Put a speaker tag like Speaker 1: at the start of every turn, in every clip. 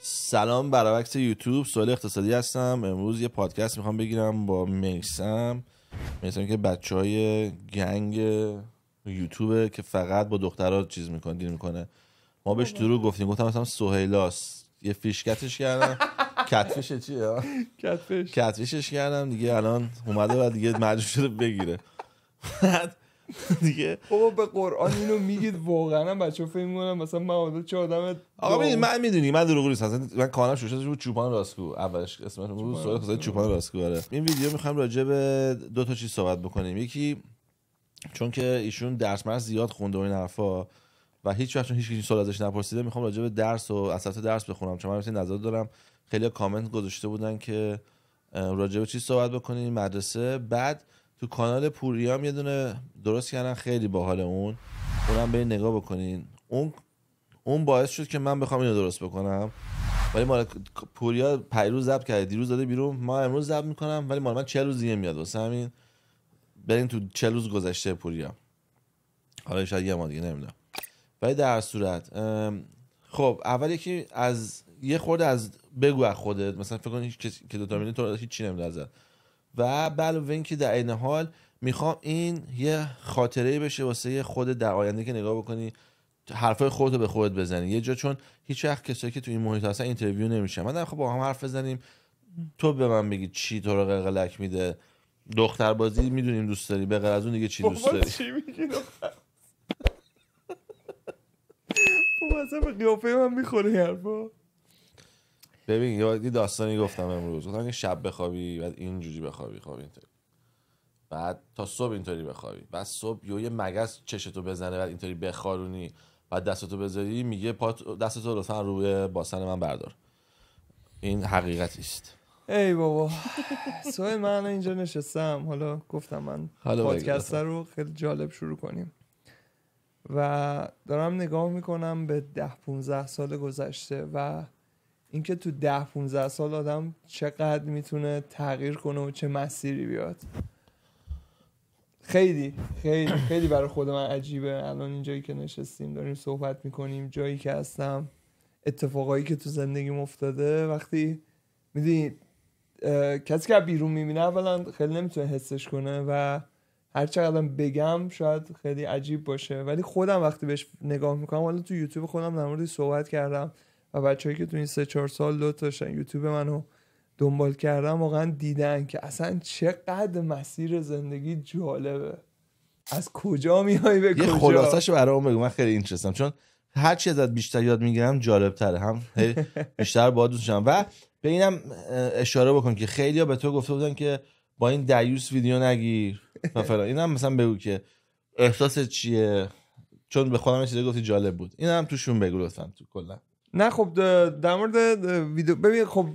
Speaker 1: سلام برعکس یوتیوب، سوال اقتصادی هستم. امروز یه پادکست میخوام بگیرم با میسم که بچهای گنگ یوتیوبه که فقط با دخترها چیز میکنه، دیل میکنه. ما بهش دروغ گفتم مثلا سهیلاست، یه فیشکتش کردم. کتفش چیه؟ کتفشش کردم دیگه. الان اومده و دیگه مجبور شده بگیره دیگه.
Speaker 2: بابا به قرآن اینو میگید واقعا بچه‌ها فکر می‌کنن مثلا من چه آدم.
Speaker 1: آقا من میدونی من دروغ نیست، اصلا من کانالم شوشه بود چوپان راسکو، اولش اسمش بود سوال خاصه چوپان راسکو. آره این ویدیو میخوام راجع به دو تا چیز صحبت بکنیم. یکی چون که ایشون درس مرس زیاد خونده و این حرفا و هیچ وقت هیچ کی سوال ازش نپرسیده، میخوام راجع به درس و اساس درس بخونم، چون من نظر دارم. خیلی کامنت گذاشته بودن که راجع به چی صحبت بکنیم مدرسه. بعد تو کانال پوریام یه دونه درست کردن خیلی باحال، اونم برید نگاه بکنین. اون باعث شد که من بخوام اینو درست بکنم، ولی مال پوریا پیروز ضبط کرده، دیروز داده بیرون، ما امروز ضبط میکنم، ولی مال من 40 روز دیگه میاد. واسه همین برین تو 40 روز گذشته پوریا، حالا شاید یه ما دیگه نمیدونم. ولی در صورت خب اول یکی از یه خورده از بگو از خودت، مثلا فکر کن هیچ کسی که دوتا میبینی تو هیچ چی نمیدونه ازت. و علاوه اینکه در این حال میخوام این یه خاطره بشه واسه خودت در آینده که نگاه بکنی، حرفای خودتو به خودت بزنی یه جا، چون هیچ وقت کسایی که تو این محیط هستن اینترویو نمیشن. من خب با هم حرف بزنیم، تو به من بگی چی تو رو قلقلک میده. دختر بازی میدونیم دوست داری، به غیر از اون دیگه چی دوست داری؟
Speaker 2: چی میگی دختر؟ بابا اصلا به قیافه من میخوره این حرفا.
Speaker 1: ببین یه داستانی گفتم امروز، گفتم که شب بخوابی بعد اینجوری بخوابی، خواب اینطوری، بعد تا صبح اینطوری بخوابی، بعد صبح یه مگس چشتو بزنه، بعد اینطوری بخارونی، بعد دستتو بذاری، میگه دستتو لطفا روی باسن من بردار. این حقیقتی است.
Speaker 2: ای بابا سوال من اینجا نشستم، حالا گفتم من پادکست رو خیلی جالب شروع کنیم و دارم نگاه میکنم به 10-15 سال گذشته و اینکه تو 10-15 سال آدم چقدر میتونه تغییر کنه و چه مسیری بیاد. خیلی خیلی خیلی برای خود من عجیبه الان اینجایی که نشستیم داریم صحبت میکنیم، جایی که هستم، اتفاقایی که تو زندگیم افتاده. وقتی میدونی کسی که بیرون میبینه اولا خیلی نمیتونه حسش کنه و هر چقدر بگم شاید خیلی عجیب باشه، ولی خودم وقتی بهش نگاه میکنم، حالا تو یوتیوب خودم در موردش صحبت کردم و بچه‌ای که تو این 3-4 سال لطف داشتن یوتیوب منو دنبال کردم واقعا دیدن که اصلا چقدر مسیر زندگی جالبه، از کجا میای به کجا.
Speaker 1: یه خلاصه‌شو برام بگو، من خیلی اینترستم، چون هر چی ازت بیشتر یاد میگیرم جالب‌تره، هم بیشتر باهات دوست میشم. و به اینم اشاره بکن که خیلی‌ها به تو گفته بودن که با این دیوس ویدیو نگیر و فلان. اینم مثلا بگو که احساست چیه، چون به خودم چیزی گفتی جالب بود، اینم توشون بگو لطفا. تو کلا
Speaker 2: نه خب در مورد ویدیو ببین، خب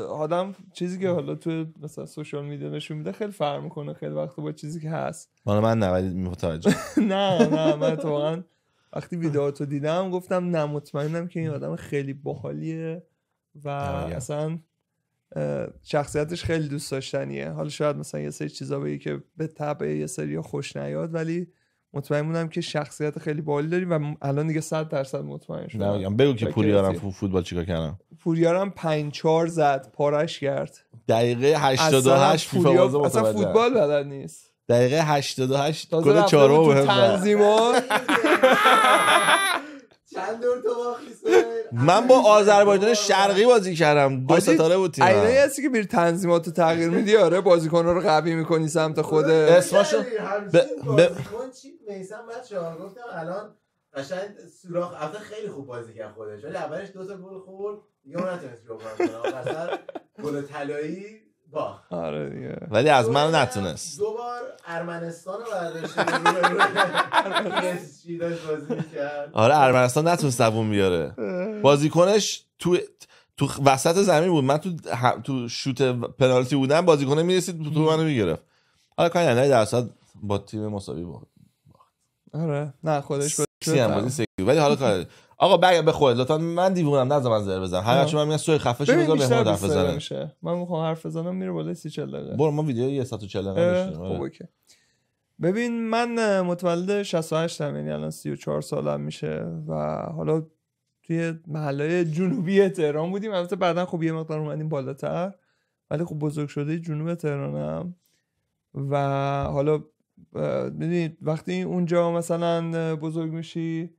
Speaker 2: آدم چیزی که حالا تو مثلا سوشال میدیا نشون میده خیلی فرق میکنه خیلی وقت با چیزی که هست.
Speaker 1: من نه ولی متوجه
Speaker 2: نه من واقعا وقتی ویدیوهاتو دیدم گفتم نه مطمئنم که این آدم خیلی باحالیه و اصلا شخصیتش خیلی دوست داشتنیه. حالا شاید مثلا یه سری چیزا بگی که به طبع یه سری خوش نیاد، ولی مطمئن بودم که شخصیت خیلی باحالی داری و الان دیگه 100% مطمئن شدم.
Speaker 1: نمیگم بگو که پوریارم فوتبال چیکار کردم.
Speaker 2: پوریارم 5-4 زد، پارش کرد.
Speaker 1: دقیقه 88 فیفا بازی متوجه.
Speaker 2: اصلا فوتبال بلد نیست.
Speaker 1: دقیقه 88 گل چهارم بهم
Speaker 2: تنظیمات.
Speaker 3: چند دور تو باختی؟
Speaker 1: من با آذربایجان شرقی بازی کردم، 2 ستاره بود تیم.
Speaker 2: اینایی هستی که میری تنظیماتو تغییر میدی، آره بازیکن‌ها رو قوی می‌کنی سمت خودت.
Speaker 1: اسمشو
Speaker 3: بازیکن چی میسم بچه‌ها گفتم الان قشنگ سوراخ البته خیلی خوب بازی کرد خودش، ولی اولش 2 تا گل خورد دیگه اون نتونست جبران کنه، مثلا گل طلایی باخت.
Speaker 2: آره دیگه،
Speaker 1: ولی از من نتونست.
Speaker 3: 2 بار ارمنستان رو برداشت PSG داشت بازی می‌کرد.
Speaker 1: آره ارمنستان نتونست دووم بیاره، بازیکنش تو وسط زمین بود، من تو شوت پنالتی بودم، بازیکن میرسید تو منو میگرفت. حالا کاری نداره، درصد با تیم مساوی باخت.
Speaker 2: آره نه خودش
Speaker 1: بازی ولی حالا کار آقا به خودت لطفا، من دیوونم نذار من زر بزنم، هر وقت من میگم سوی خفه شو بذار بهمون حرف بزنه.
Speaker 2: من میخوام حرف بزنم میره بالا 30-40 دقیقه.
Speaker 1: برو ما ویدیو 1 ساعت و 40 دقیقه داشتیم.
Speaker 2: خب اوکی. ببین من متولد 68 ام، یعنی الان 34 سالم میشه و حالا توی محله جنوبی تهران بودیم. البته بعدن خب یه مقدار اومدیم بالاتر، ولی خب بزرگ شده جنوب تهرانم. و حالا میدونید وقتی اونجا مثلا بزرگ میشی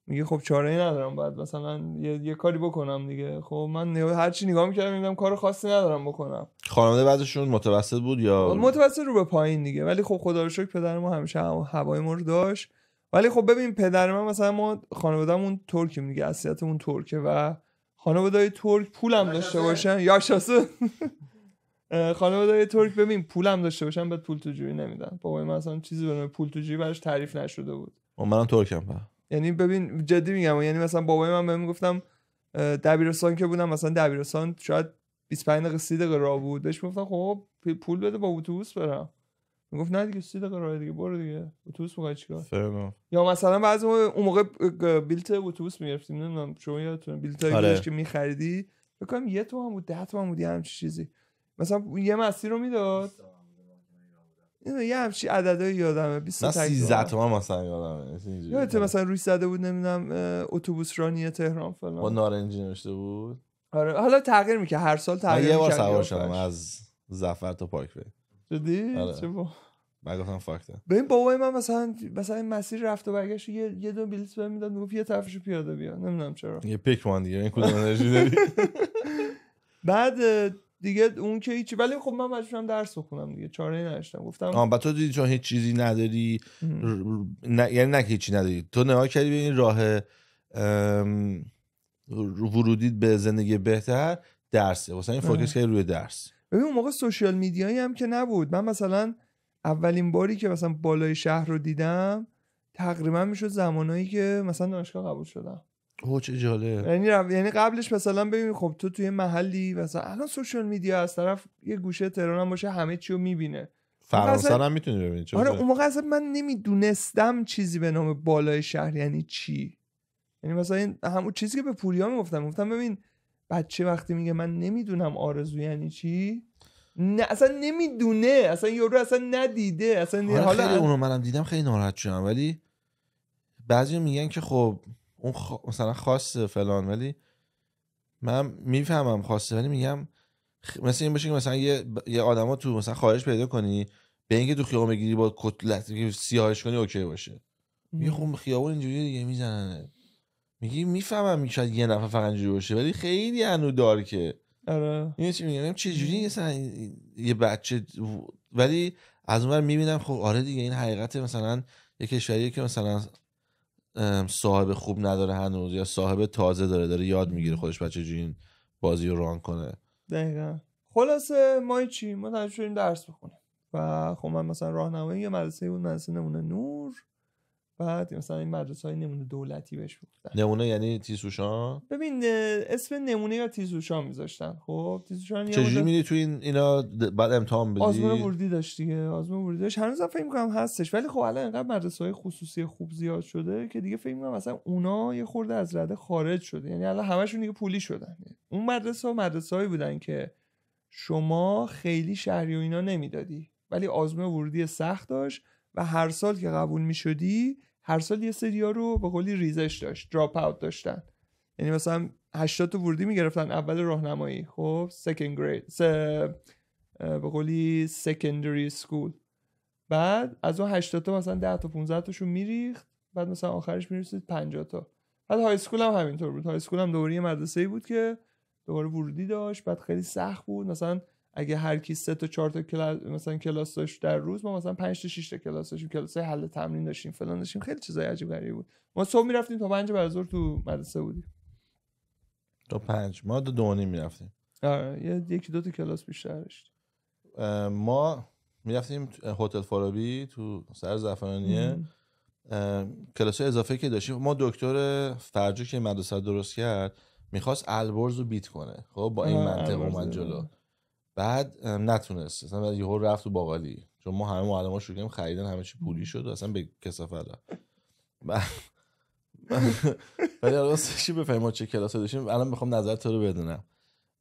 Speaker 2: میگه خب چاره‌ای ندارم، باید مثلا یه کاری بکنم دیگه. خب من هر چی نگاه می‌کردم می‌دیدم کار خاصی ندارم بکنم.
Speaker 1: خانواده بعضشون متوسط بود یا
Speaker 2: متوسط رو به پایین دیگه، ولی خب خدا رو شکر پدر ما همیشه هوای ما رو داشت. ولی خب ببین پدر من مثلا ما خانواده‌مون ترکیم دیگه، اصلیتمون ترکه و خانواده‌های ترک پولم داشته باشن یا شاسه خانواده‌های ترک ببین پولم داشته باشن بعد پول تو جیبی نمیدن. بابا من مثلا چیزی به پول تو جیبی براش تعریف نشده بود.
Speaker 1: منم ترکم
Speaker 2: یعنی ببین جدی میگم، یعنی مثلا بابای من بهم گفتم دبیرستان که بودم، مثلا دبیرستان شاید 25 دقیقه 30 دقیقه راه بود، بهش گفتم خب پول بده با اتوبوس برم. میگفت نه دیگه 30 دقیقه راه دیگه، برو دیگه اتوبوس می‌خوای چیکار. یا مثلا بعضی اون موقع بلیت اتوبوس می‌گرفتیم، نمیدونم شما یادتونه بلیطایی بودش که می‌خریدی فکر کنم 1 تومن بود 10 تومن بود همین چیزی، مثلا یه مسیر رو میداد یه همچی عددهای یادمه 20 تا
Speaker 1: 13 تومن مثلا یادمه.
Speaker 2: یادته مثلا روش زده بود نمیدونم اتوبوس رانی تهران فلان
Speaker 1: با نارنجی نوشته بود.
Speaker 2: آره حالا تغییر میکنه هر سال تغییر میکنه.
Speaker 1: یه بار سوار شدم از ظفر تا پارک وی.
Speaker 2: جدی؟
Speaker 1: آره.
Speaker 2: چه با
Speaker 1: من گفتم فاکت.
Speaker 2: ببین بابای من مثلا این مسیر رفت و برگشت یه دو بلیط بهم میداد میگفت یه طرفشو پیاده بیا، نمیدونم چرا.
Speaker 1: یه پیک مان دیگه این کدوم انرژی داری.
Speaker 2: بعد دیگه اون که هیچی، ولی خب من مجبورم درس بخونم دیگه، چاره‌ای نداشتم. گفتم
Speaker 1: بعد تو دیدی چون هیچ چیزی نداری یعنی نه هیچی نداری، تو نگاه کردی به این راه ورودی به زندگی بهتر درسه، واسه این فوکس کردی روی درس.
Speaker 2: ببین اون موقع سوشال میدیایی هم که نبود. من مثلا اولین باری که مثلا بالای شهر رو دیدم تقریبا میشد زمانایی که مثلا دانشگاه قبول شدم.
Speaker 1: اوه چه جالب.
Speaker 2: یعنی قبلش مثلا ببین خب تو توی محلی مثلا الان سوشال میدیا از طرف یه گوشه تهران هم باشه همه چی رو میبینه.
Speaker 1: فرانسه هم میتونی ببینی.
Speaker 2: آره اون موقع اصلا من نمیدونستم چیزی به نام بالای شهر یعنی چی. یعنی مثلا این همون چیزی که به پوریا میگفتم ببین بچه وقتی میگه من نمیدونم آرزو یعنی چی، نه اصلا نمیدونه، اصلا یارو اصلا ندیده اصلا.
Speaker 1: حالا خیلی اونو منم دیدم خیلی ناراحت شدم، ولی بعضی میگن که خب اون مثلا خاصه فلان، ولی من میفهمم خاصه، ولی میگم مثلا این باشه که مثلا یه آدما تو مثلا خارج پیدا کنی به اینکه تو خیابون بگیری با کتلت سیاهش کنی اوکی باشه. میگه خب خیابون اینجوری دیگه میزنن. میگی میفهمم شاید یه نفر فقط اینجوری باشه ولی خیلی هنو دارکه.
Speaker 2: آره
Speaker 1: این چی میگم چه جوری مثلا یه بچه، ولی از اونور میبینم خب آره دیگه این حقیقت مثلا یه کشوریه که مثلا صاحب خوب نداره هنوز یا صاحب تازه داره یاد میگیره خودش بچه جوری این بازی رو ران کنه.
Speaker 2: دقیقاً. خلاصه ما چی ما ترجیح شدیم درس بخونیم و خب من مثلا راهنمایی یه مدرسه بود، مدرسه نمونه نور. بعد مثلا این مدرسه‌های نمونه دولتی بهش میگفتن.
Speaker 1: نمونه یعنی تیزهوشان؟
Speaker 2: ببین اسم نمونه یا تیزهوشان میذاشتن. خب تیزهوشان
Speaker 1: چجوری میری تو اینا بعد امتحان بدی؟
Speaker 2: آزمون ورودی داشت دیگه، آزمون ورودی داشت. هنوزم فکر می‌کنم هستش، ولی خب الان انقدر مدرسه‌های خصوصی خوب زیاد شده که دیگه فکر می‌کنم مثلا اونا یه خورده از رده خارج شده. یعنی الان همشون دیگه پولی شدن. اون مدرسه‌هایی بودن که شما خیلی شهری و اینا نمیدادی ولی آزمون ورودی سخت داشت و هر سال که قبول می‌شدی هر سال یه سریا رو به قولی ریزش داشت، دراپ اوت داشتن. یعنی مثلا 80 تا ورودی میگرفتن اول راهنمایی، خب سکند گرید به قولی سکندری سکول، بعد از اون 80 تا مثلا 10 تا 15 تاشون میریخت، بعد مثلا آخرش میرسید 50 تا. بعد های اسکول هم همینطور بود. های اسکول هم دوباره یه مدرسه‌ای بود که دوباره ورودی داشت، بعد خیلی سخت بود. مثلا اگه هر کی 3 تا 4 تا کلاس داشت در روز، ما مثلا 5 تا 6 تا کلاس داشتیم، کلاسای حل تمرین داشتیم فلان داشتیم، خیلی چیزای عجیب غریبی بود. ما صبح میرفتیم تا 5 بعد از ظهر تو مدرسه بودیم.
Speaker 1: تا 5 ما 2 میرفتیم.
Speaker 2: آره یکی دو تا کلاس بیشتر داشت.
Speaker 1: ما میرفتیم هتل فارابی تو سر زعفرانیه. کلاس اضافه که داشتیم، ما دکتر فرجو که مدرسه درست کرد میخواست البرز رو بیت کنه، خب با این منطق اومد جلو، بعد نتونست، اصلا یهو رفت تو باقالی، چون ما همه معلم‌ها شروع کردیم خریدن، همه چی پولی شد و اصلا به کثافت ولی الان چی بفهمیم ما چه کلاس داشتیم. الان میخوام نظرت رو بدونم.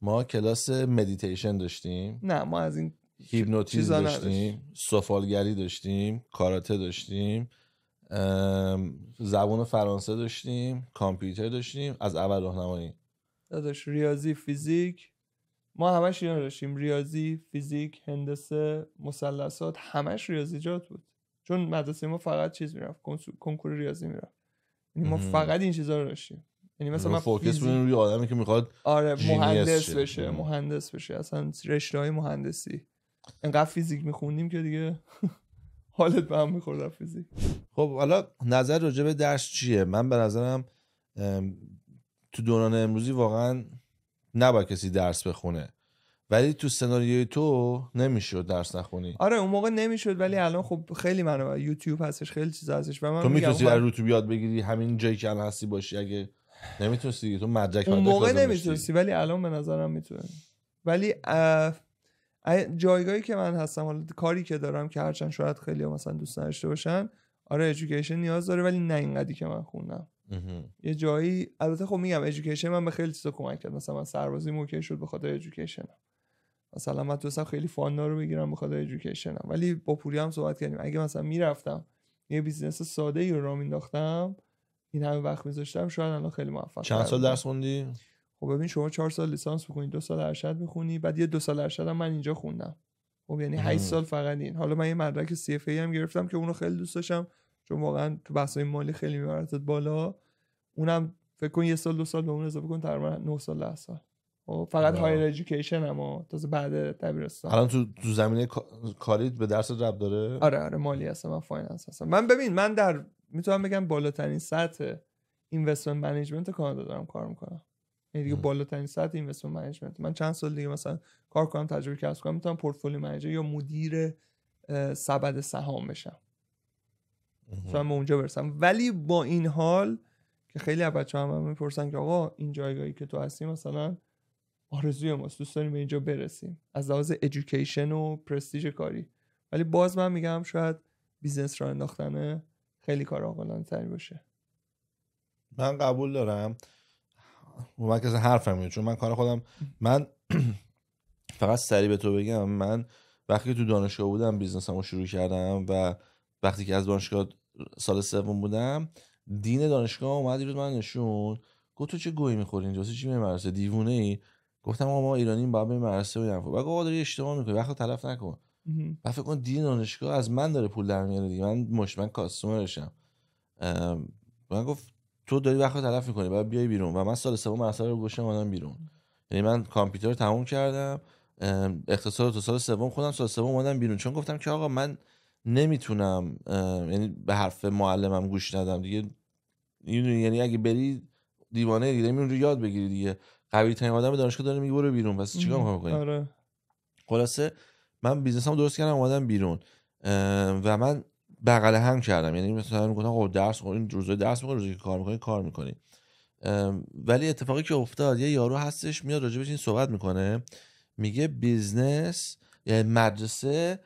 Speaker 1: ما کلاس مدیتیشن داشتیم،
Speaker 2: نه ما از این
Speaker 1: هیپنوتیزم داشتیم، سفالگری داشتیم، کاراته داشتیم، زبان فرانسه داشتیم، کامپیوتر داشتیم، از اول راهنمایی.
Speaker 2: داداش ریاضی، فیزیک، ما همش اینا داشتیم، ریاضی، فیزیک، هندسه، مثلثات، همش ریاضیات بود. چون مدرسه ما فقط چیز میرفت، کنکور ریاضی میرفت. یعنی ما فقط این چیزا رو داشتیم. یعنی مثلا من
Speaker 1: فوکس بودیم روی آدمی که میخواد
Speaker 2: مهندس بشه، اصلا رشته‌های مهندسی. انقدر فیزیک میخوندیم که دیگه حالت به هم میخورد فیزیک.
Speaker 1: خب حالا نظر راجع به درس چیه؟ من به نظرم تو دوران امروزی واقعا نباید کسی درس بخونه، ولی تو سناریوی تو نمیشد درس نخونی.
Speaker 2: آره اون موقع نمیشد، ولی الان خب خیلی منابع یوتیوب هستش، خیلی چیزا هستش و من
Speaker 1: تو میتونستی از یوتیوب یاد بگیری همین جایی که الان هستی باشی. اگه نمیتونستی تو مدرک
Speaker 2: اون موقع نمیتونستی، ولی الان به نظرم میتونی. ولی جایگاهی که من هستم، حالا کاری که دارم که هرچند شاید خیلی مثلا دوست نداشته باشن، آره ادویکیشن نیاز داره، ولی نه اینقدری که من خوندم. یه جایی البته خب میگم ادویکیشن من به خیلی چیزا کمک کرد. مثلا من سربازی موکل شد به خاطر ادویکیشن. مثلا من دوستم خیلی فاندا رو بگیرم به خاطر ادویکیشن. ولی با پوری هم صحبت کردیم اگه مثلا میرفتم یه بیزنس ساده ای رو راه مینداختم، این همه وقت میذاشتم، شاید الان خیلی موفق.
Speaker 1: چند سال درس خوندی؟
Speaker 2: خب ببین شما 4 سال لیسانس بخونی، 2 سال ارشد میخونی، بعد یه 2 سال ارشد هم من اینجا خوندم. خب یعنی 8 سال فقط این. حالا من یه مدرک CFA هم گرفتم که اونو خیلی دوست داشتم، چون واقعا تو بحث‌های مالی خیلی میبرتت بالا. اونم فکر کن 1 سال 2 سال به اون اضافه کن، تقریبا 9 سال 10 سال. خب فقط هایر ادویکیشن اما تازه بعد دبیرستان.
Speaker 1: الان تو زمینه کاری به درس ربط داره؟
Speaker 2: آره مالی هستم، من فایننس هستم. من ببین من در میتونم بگم بالاترین سطح اینوستمنت منیجمنت کانادا دارم کار میکنم. یعنی دیگه بالاترین سطح اینوستمنت منیجمنت. من چند سال دیگه مثلا کار کنم، تجربه کسب کنم، میتونم پورتفولیو منیجر یا مدیر سبد سهام بشم. مثلا به اونجا برسم. ولی با این حال که خیلی از بچه‌ها هم میپرسن که آقا این جایگاهی که تو هستی مثلا آرزوی ماست، دوست داریم به اینجا برسیم از لحاظ ادویکیشن و پرستیژ کاری، ولی باز من میگم شاید بیزنس را انداختنه خیلی کار عاقلانه تری باشه.
Speaker 1: من قبول دارم. من که حرفم میاد، چون من کار خودم، من فقط سریع به تو بگم، من وقتی تو دانشگاه بودم بیزنسمو شروع کردم و وقتی که از دانشگاه سال سوم بودم، دین دانشگاه اومد روز من نشون، گفت تو چه گویی میخوری اینجا، چی میری مدرسه، دیوونه ای؟ گفتم ما ایرانییم باید بریم مدرسه. بگم بعد آقا داری اشتباه میکنی، وقت تلف نکن. بعد فکر کن دین دانشگاه از من داره پول در میاره دیگه، من کاستومرشم. من گفت تو داری وقت تلف میکنی، بعد بیای بیرون. و من سال سوم مدرسه رو گوشم اومدم بیرون. یعنی من کامپیوتر تموم کردم، اقتصاد تو سال سوم خوندم، سال سوم اومدم بیرون، چون گفتم که آقا من نمیتونم یعنی به حرف معلمم گوش ندم دیگه. یعنی اگه بری دیوانه دیگه میون رو یاد بگیری دیگه. قوی ترین آدم دانشگاه داره میگه برو بیرون، پس چیکار می‌کنی؟
Speaker 2: آره.
Speaker 1: خلاصه من بیزنسمو درست کردم اومدم بیرون و من بغل هم کردم. یعنی مثلا میگفتم آقا درس این روزای درس می‌خونی، روزی که کار می‌کنی. ولی اتفاقی که افتاد، یه یارو هستش میاد راجع بهش این صحبت میکنه، میگه بیزنس یعنی مدرسه،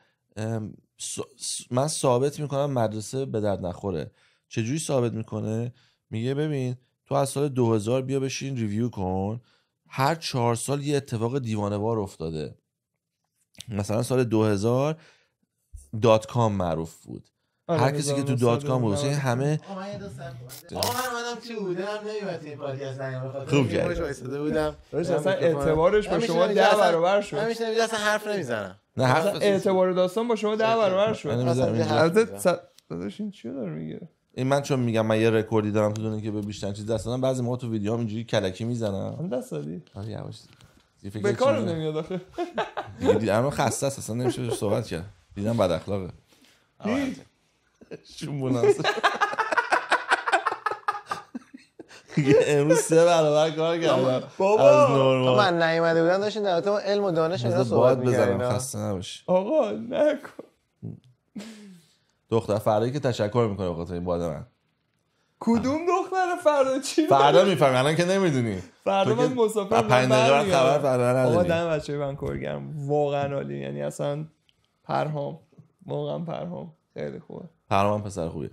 Speaker 1: من ثابت میکنم مدرسه به درد نخوره. چجوری ثابت میکنه؟ میگه ببین تو از سال 2000 بیا بشین ریویو کن، هر 4 سال یه اتفاق دیوانه وار افتاده. مثلا سال 2000 .com معروف بود، هر کسی که تو .com بود همه
Speaker 3: من اومدم تو دلم نمیاد این پادکست نگم،
Speaker 1: خوب کردی.
Speaker 3: وایساده بودم
Speaker 2: اصلا اعتبارش با شما 10 برابر شد.
Speaker 3: من میشنم اصلا حرف نمیزنم.
Speaker 1: نه
Speaker 2: اصلا اعتبار داستان با شما 10 برابر شد.
Speaker 3: البته
Speaker 2: داداش این چیو داره میگه؟
Speaker 1: این من چون میگم من یه رکوردی دارم تو دونه که به بیشتر چیز دست دادم، بعضی موقع تو ویدیوام اینجوری کلکی میزنم.
Speaker 2: هم دست دادی؟
Speaker 1: آره یواش.
Speaker 2: به کار نمیاد آخه.
Speaker 1: دیدم خسته است، اصلا نمیشه صحبت کرد. دیدم بد اخلاقه. شوموناس. امروز 3 برابر کار کردم.
Speaker 2: بابا
Speaker 3: من نیومده بودم داشتین در تو علم و دانش اینا صحبت می‌کردین.
Speaker 1: خسته نباشی.
Speaker 2: آقا نکن.
Speaker 1: دختر فردایی که تشکر میکنه به خاطر این باد من.
Speaker 2: کدوم دختر فردا چی؟
Speaker 1: فردا میفهمی، الان که نمیدونی.
Speaker 2: فردا من مسافر
Speaker 1: 5 دقیقه خبر فردا نداری.
Speaker 2: آقا دم بچه‌ی ونکوورگرم واقعا عالی، یعنی اصلا پرهام، واقعا پرهام خیلی خوبه.
Speaker 1: پرهام پسر خوبیه.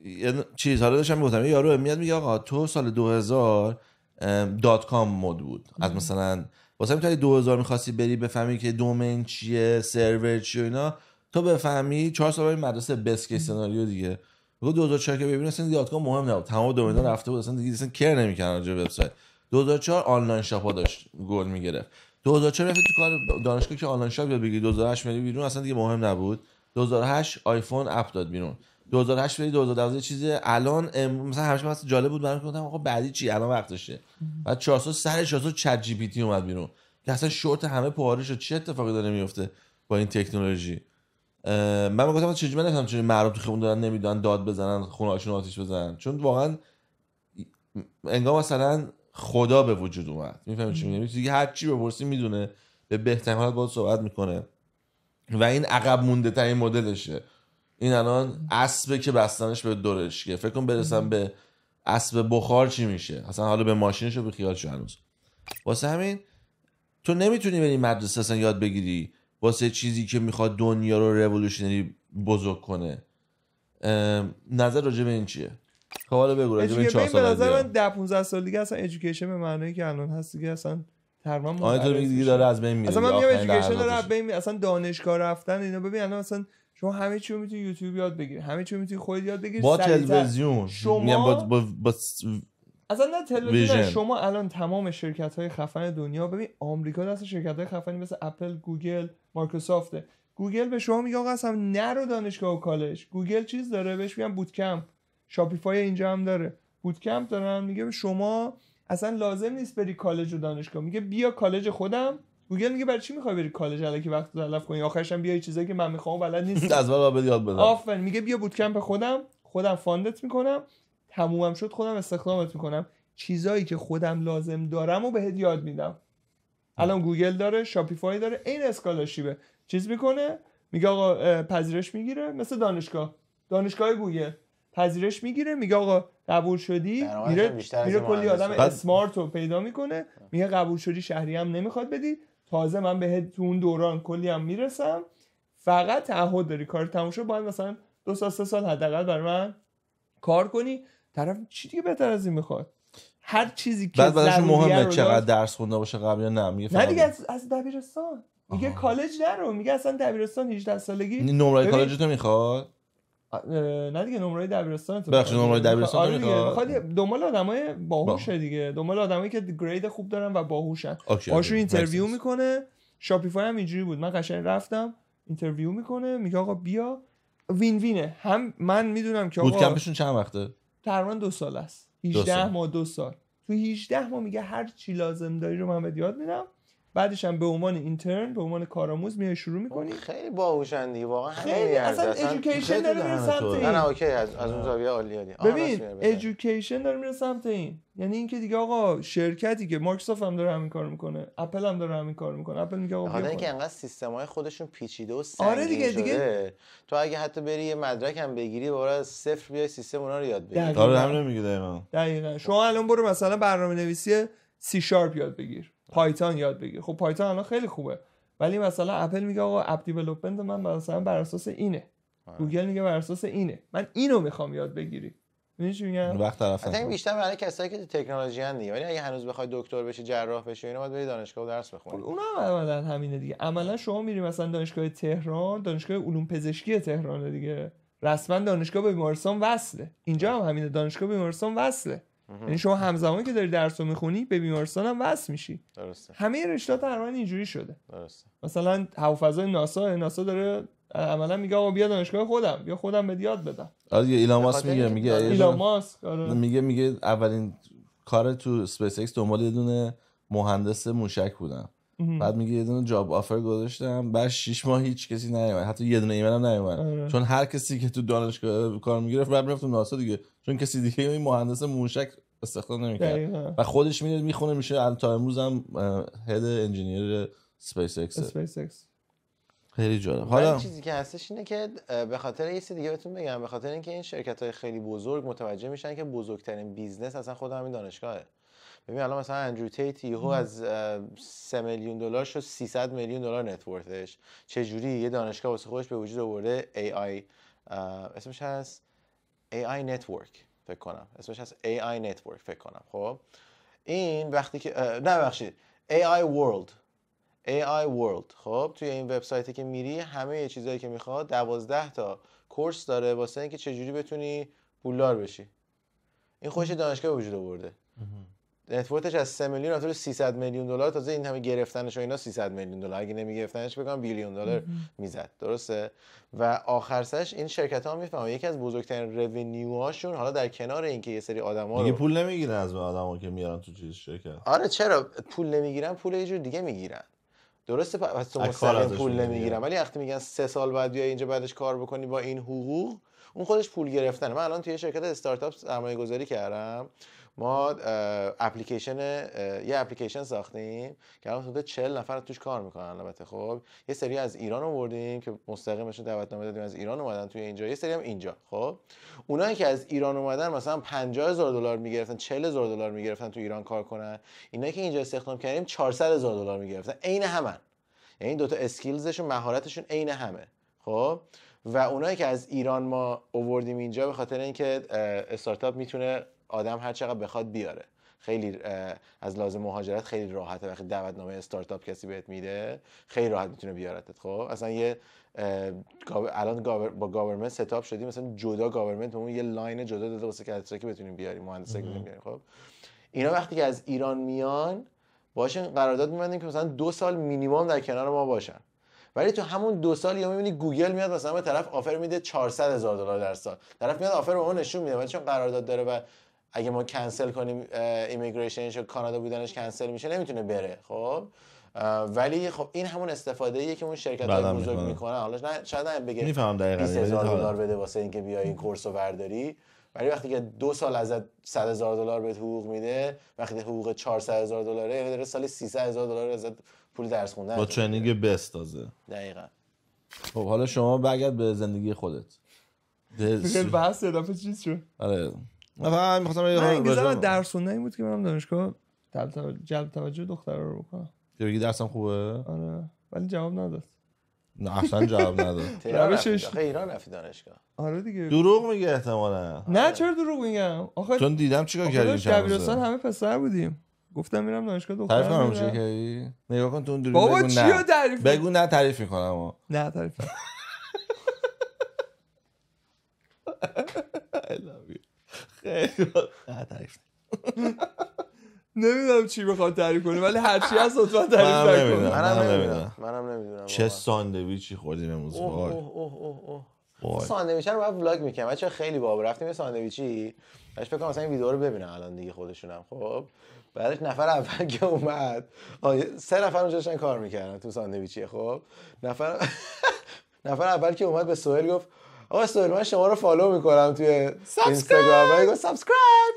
Speaker 1: یه چیز حالا داشتم میگفتم، یه یارو میاد میگه آقا تو سال 2000 .com مود بود، از مثلا واسه همین تا 2000 می‌خواستی بری بفهمی که دومین چیه، سرور چیه اینا، تو بفهمی 4 سال برای مدرسه بس کیس سناریو دیگه. میگه 2004 که ببینید اصلا دیاتکام مهم نبود، تمام دومینا رفته بود، اصلا دیگه اصلا کیر نمی‌کردن راجع به وبسایت. 2004 آنلاین شاپا داشت گل میگرفت. 2004 رفت تو کار دانشگاه که آنلاین شاپ یاد بگیری، 2008 میری بیرون اصلا دیگه مهم نبود. 2008 آیفون اپ داد بیرون. 2008 بری 2012 چیزی الان مثلا همش واسه جالب بود برام گفتم آقا بعدی چی الان وقتشه. بعد 400 سر 400 چت جی پی تی اومد بیرون که اصلا شورت همه پاره شد. چه اتفاقی داره میفته با این تکنولوژی؟ من گفتم چجوری من نفهمم چجوری مردم تو خیابون دارن نمیدونن داد بزنن خونه هاشون آتیش بزنن، چون واقعا انگار مثلا خدا به وجود اومد. میفهمی چی میگم؟ دیگه هر چی بپرسی میدونه، به بهترین حالت باهات صحبت میکنه و این عقب مونده ترین مدلشه. این الان اسبه که بستنش به دورش که فکر کنم برسم به اسب بخار چی میشه، اصلا حالا به ماشینشو به خیال شو هنوز. واسه همین تو نمیتونی بری مدرسه اصلا یاد بگیری واسه چیزی که میخواد دنیا رو رولوشنری بزرگ کنه. نظر راجع به این چیه؟ خب حالا بگو راجع به این 4 سال
Speaker 2: دیگه. من 10 15 سال دیگه اصلا ادویکیشن به معنی که الان هست دیگه اصلا تقریبا
Speaker 1: منقرض دیگه داره از بین میره.
Speaker 2: اصلا من میگم ادویکیشن داره از بین میره، اصلا دانشگاه رفتن اینا. ببین الان اصلا شما همه چی رو میتونی یوتیوب یاد بگیری، همه چی رو میتونی خودت یاد بگیری
Speaker 1: با تلویزیون.
Speaker 2: شما
Speaker 1: با
Speaker 2: اصلا نه تلویزیون، شما الان تمام شرکت‌های خفن دنیا، ببین آمریکا دست شرکت‌های خفنی مثل اپل، گوگل، مایکروسافت. گوگل به شما میگه آقا اصلا نرو دانشگاه و کالج. گوگل چیز داره بهش میگن بوت کمپ. شاپیفای اینجا هم داره بوت کمپ دارن، میگه به شما اصلا لازم نیست بری کالج و دانشگاه، میگه بیا کالج خودم. گوگل میگه برای چی میخوای بری کالج الکی وقت تلف کنی، آخرش هم بیای چیزایی که من میخوام بلد نیست
Speaker 1: از اول یاد بدم.
Speaker 2: آفرین. میگه بیا بوت کمپ خودم فاندت میکنم، تمومم شد خودم استخدامت میکنم، چیزایی که خودم لازم دارم و بهت یاد میدم. الان گوگل داره، شاپیفای داره، این اسکالرشیپه چیز میکنه، میگه آقا پذیرش میگیره، مثل دانشگاه گوگل پذیرش میگیره، میگه آقا قبول شدی، میره کلی آدم اسمارت رو پیدا میکنه، میگه قبول شدی، شهری هم نمیخواد بدی، تازه من بهت تو اون دوران کلی هم میرسم، فقط تعهد داری کار تموم شد باید مثلا 2 سال 3 سال حداقل برای من کار کنی. طرف چی دیگه بهتر از این میخواد؟ هر چیزی که
Speaker 1: بعدش مهمه چقدر درس خونده باشه قبل یا نه.
Speaker 2: میگه نه دیگه از دبیرستان میگه کالج نرو، میگه اصلا دبیرستان 18 سالگی
Speaker 1: نمره کالج تو میخواد.
Speaker 2: نه دیگه نمره دبیرستان تو
Speaker 1: بخش نمره دبیرستان تو
Speaker 2: میخواد دنبال آدمای باهوشه دیگه، دنبال آدمایی که گرید خوب دارن و باهوشن. باشو اینترویو میکنه. شاپیفای هم اینجوری بود، من قشنگ رفتم اینترویو میکنه، میگه آقا بیا، وین وینه. هم من میدونم که آقا
Speaker 1: بود کمپشون چند وقته؟
Speaker 2: تقریبا 2 سال است، 18 ماه 2 سال. تو 18 ماه میگه هر چی لازم داری رو من بهت یاد میدم، بعدش هم به عنوان اینترن، به عنوان کارآموز میای شروع میکنی.
Speaker 4: خیلی باهوشن دیگه واقعا.
Speaker 2: خیلی اصلا ادویکیشن داره میره سمت این.
Speaker 4: نه اوکی از اون زاویه عالیه.
Speaker 2: ببین ادویکیشن داره میره سمت این، یعنی اینکه دیگه آقا شرکتی که مایکروسافت هم داره همین کارو میکنه، اپل هم داره همین کارو میکنه. اپل میگه آقا
Speaker 4: بیا اینکه انقدر سیستم‌های خودشون پیچیده و سنگین
Speaker 2: آره دیگه
Speaker 4: تو اگه حتی بری یه مدرک هم بگیری برای از صفر بیای سیستم اونا رو یاد بگیری.
Speaker 1: آره همین میگه
Speaker 2: دقیقاً. شما الان برو مثلا برنامه‌نویسی سی شارپ یاد بگیر، پایتون یاد بگیر. خب پایتون الان خیلی خوبه، ولی مثلا اپل میگه آقا اپ دیولپمنت من مثلا بر اساس اینه، گوگل میگه بر اساس اینه، من اینو میخوام یاد بگیری. می‌دونی چی میگم؟
Speaker 1: وقت طرف
Speaker 4: مثلا بیشتر برای کسایی که تکنولوژی ان دیگه، ولی اگه هنوز بخوای دکتر بشی، جراح بشی، اینا باید بری دانشگاه و درس بخونی.
Speaker 2: اونا هم عملاً همینه دیگه. عملاً شما میری مثلا دانشگاه تهران، دانشگاه علوم پزشکی تهران دیگه، رسما دانشگاه به بیمارستان وصله. اینجا هم همینه، دانشگاه به بیمارستان وصله. یعنی شما همزمان که داری درس رو میخونی به بیمارستان هم وصل میشی.
Speaker 4: درسته.
Speaker 2: همه رشته‌ها تقریبا اینجوری شده.
Speaker 4: درسته.
Speaker 2: مثلا هوافضای ناسا داره عملا میگه آقا بیا دانشگاه خودم، بیا خودم بهت یاد بدم.
Speaker 1: آره ایلان ماسک میگه
Speaker 2: ایلان ماسک
Speaker 1: میگه اولین کار تو اسپیس ایکس دنبال یه دونه مهندس موشک بودم. بعد میگه یه دونه جاب آفر گذاشتم، بعد 6 ماه هیچ کسی نیومد، حتی یه دونه ایمیل هم نیومد. چون هر کسی که تو دانشگاه کار میگرفت بعد میرفت تو ناسا دیگه، چون کسی دیگه این مهندس موشک استخدام نمی‌کرد و خودش میاد میخونه میشه تا امروز هم هد انجینیر اسپیس ایکس. خیلی جالب.
Speaker 4: حالا چیزی که هستش اینه که به خاطر یه چیز دیگه بهتون بگم، به خاطر اینکه این شرکت‌های خیلی بزرگ متوجه میشن که بزرگترین بیزنس اصلا خود همین دانشگاهه. ببین الان مثلا اندرو تیت یهو از 3 میلیون دلار شد 300 میلیون دلار نت ورثش. چه جوری یه دانشگاه واسه خودش به وجود آورده، AI اسمش هست AI نتورک فکر کنم، اسمش هست AI نتورک فکر کنم. خب این وقتی که نه ببخشید AI World AI World. خب توی این وبسایتی که میری همه چیزایی که میخواد 12 تا کورس داره واسه اینکه چجوری بتونی پولدار بشی. این خودش دانشگاه وجود آورده. نتورکش از 3 میلیون رفت تا 300 میلیون دلار. تازه این همه گرفتنش و اینا 300 میلیون دلار، اگه نمیگرفتنش بگم بیلیون دلار میزد. درسته؟ و آخر سرش این شرکت‌ها میفهمن یکی از بزرگترین رونیوهاشون، حالا در کنار اینکه یه سری آدما
Speaker 1: دیگه پول نمیگیرن از آدما که میارن تو چیز شرکت.
Speaker 4: آره چرا پول نمیگیرن؟ پول یه جور دیگه میگیرن. درسته پس تو مستقیم پول نمیگیرن، ولی وقتی میگن 3 سال بعد بیای اینجا بعدش کار بکنی با این حقوق، اون خودش پول گرفتنه. من الان توی شرکت استارتاپ سرمایه‌گذاری کردم. ما یه اپلیکیشن ساختیم که الان حدود 40 نفر توش کار میکنن. البته خب یه سری از ایران آوردیم که مستقیمشون دعوتنامه دادیم از ایران اومدن توی اینجا، یه سری هم اینجا. خب اونایی که از ایران اومدن مثلا 50000 دلار میگرفتن، 40000 دلار میگرفتن تو ایران کار کنن. اینایی که اینجا استخدام کردیم 400000 دلار میگرفتن. عین همن، یعنی دو تا اسکیلزشون، مهارتشون عین همه. خب و اونایی که از ایران ما آوردیم اینجا به خاطر اینکه استارتاپ میتونه آدم هر چقدر بخواد بیاره. خیلی از لازم مهاجرت خیلی راحته. وقتی دعوتنامه استارتاپ کسی بهت میده خیلی راحت میتونه بیارتت. خب اصلا یه الان با گاورمنت ستاپ شدیم، مثلا جدا گاورمنت اون یه لاین جدا داده واسه که بتونیم بیاریم، مهندسا که بیاریم. خب اینا وقتی که از ایران میان باشن قرارداد می‌بندیم که مثلا 2 سال مینیمم در کنار ما باشن. ولی تو همون 2 سال یا می‌بینی گوگل میاد مثلا به طرف آفر میده 400000 دلار در سال، طرف میاد آفر به ما نشون میده، ولی چون قرارداد داره و اگه ما کنسل کنیم ایمیگریشنش و کانادا بودنش کنسل میشه نمیتونه بره. خب ولی خب این همون استفاده‌ایه که اون شرکت‌های بزرگ میکنن. حالا شاید بگه
Speaker 1: میفهمم دقیقاً
Speaker 4: 20000 دلار بده واسه اینکه بیای این کورسو برداری، ولی وقتی که 2 سال ازت 100000 دلار بهت حقوق میده، وقتی حقوق 400000 دلاره، یعنی داره سال 300000 دلار ازت پول درس خوندن
Speaker 1: با ترنینگ بست تازه.
Speaker 4: دقیقاً.
Speaker 1: خب حالا شما برگرد به زندگی خودت.
Speaker 2: خیلی بحث اضافه چیز شد.
Speaker 1: آره من فقط می‌خواستم
Speaker 2: من درس خوندن این بود که برم دانشگاه جلب توجه دخترها رو بکنم.
Speaker 1: که بگی درسم خوبه؟
Speaker 2: آره ولی جواب نداد.
Speaker 1: نه اصلا جواب نداد.
Speaker 4: روشش ایران رفتی دانشگاه.
Speaker 2: آره دیگه.
Speaker 1: دروغ میگه احتمالاً.
Speaker 2: نه چرا دروغ میگم؟ آخه
Speaker 1: چون دیدم چیکار کردی چند روزه.
Speaker 2: دبیرستان همه پسر بودیم. گفتم میرم دانشگاه دختر.
Speaker 1: تعریف کنم چی کردی؟ نگاه کن تو اون دروغ
Speaker 2: بابا چیو تعریف؟
Speaker 1: بگو نه تعریف میکنم.
Speaker 2: نه تعریف.
Speaker 1: خیلی نه تعریف.
Speaker 2: نمیدونم چی بخواد تعریف کنی ولی هر چی هست لطفا تعریف نکن.
Speaker 4: منم نمیدونم.
Speaker 1: چه ساندویچی خوردیم امروز.
Speaker 4: وای ساندویچ رو بعد ولاگ میکنم. بچه‌ها خیلی باب رفتیم یه ساندویچی. باش فکر کنم مثلا این ویدیو رو ببینن الان دیگه خودشونم. خب بعدش نفر اول که اومد 3 نفر اونجا داشتن کار میکردن تو ساندویچی. خب نفر اول که اومد به سهیل گفت آقا سهیل من شما رو فالو میکنم توی اینستاگرام. بعد گفت سابسکرایب.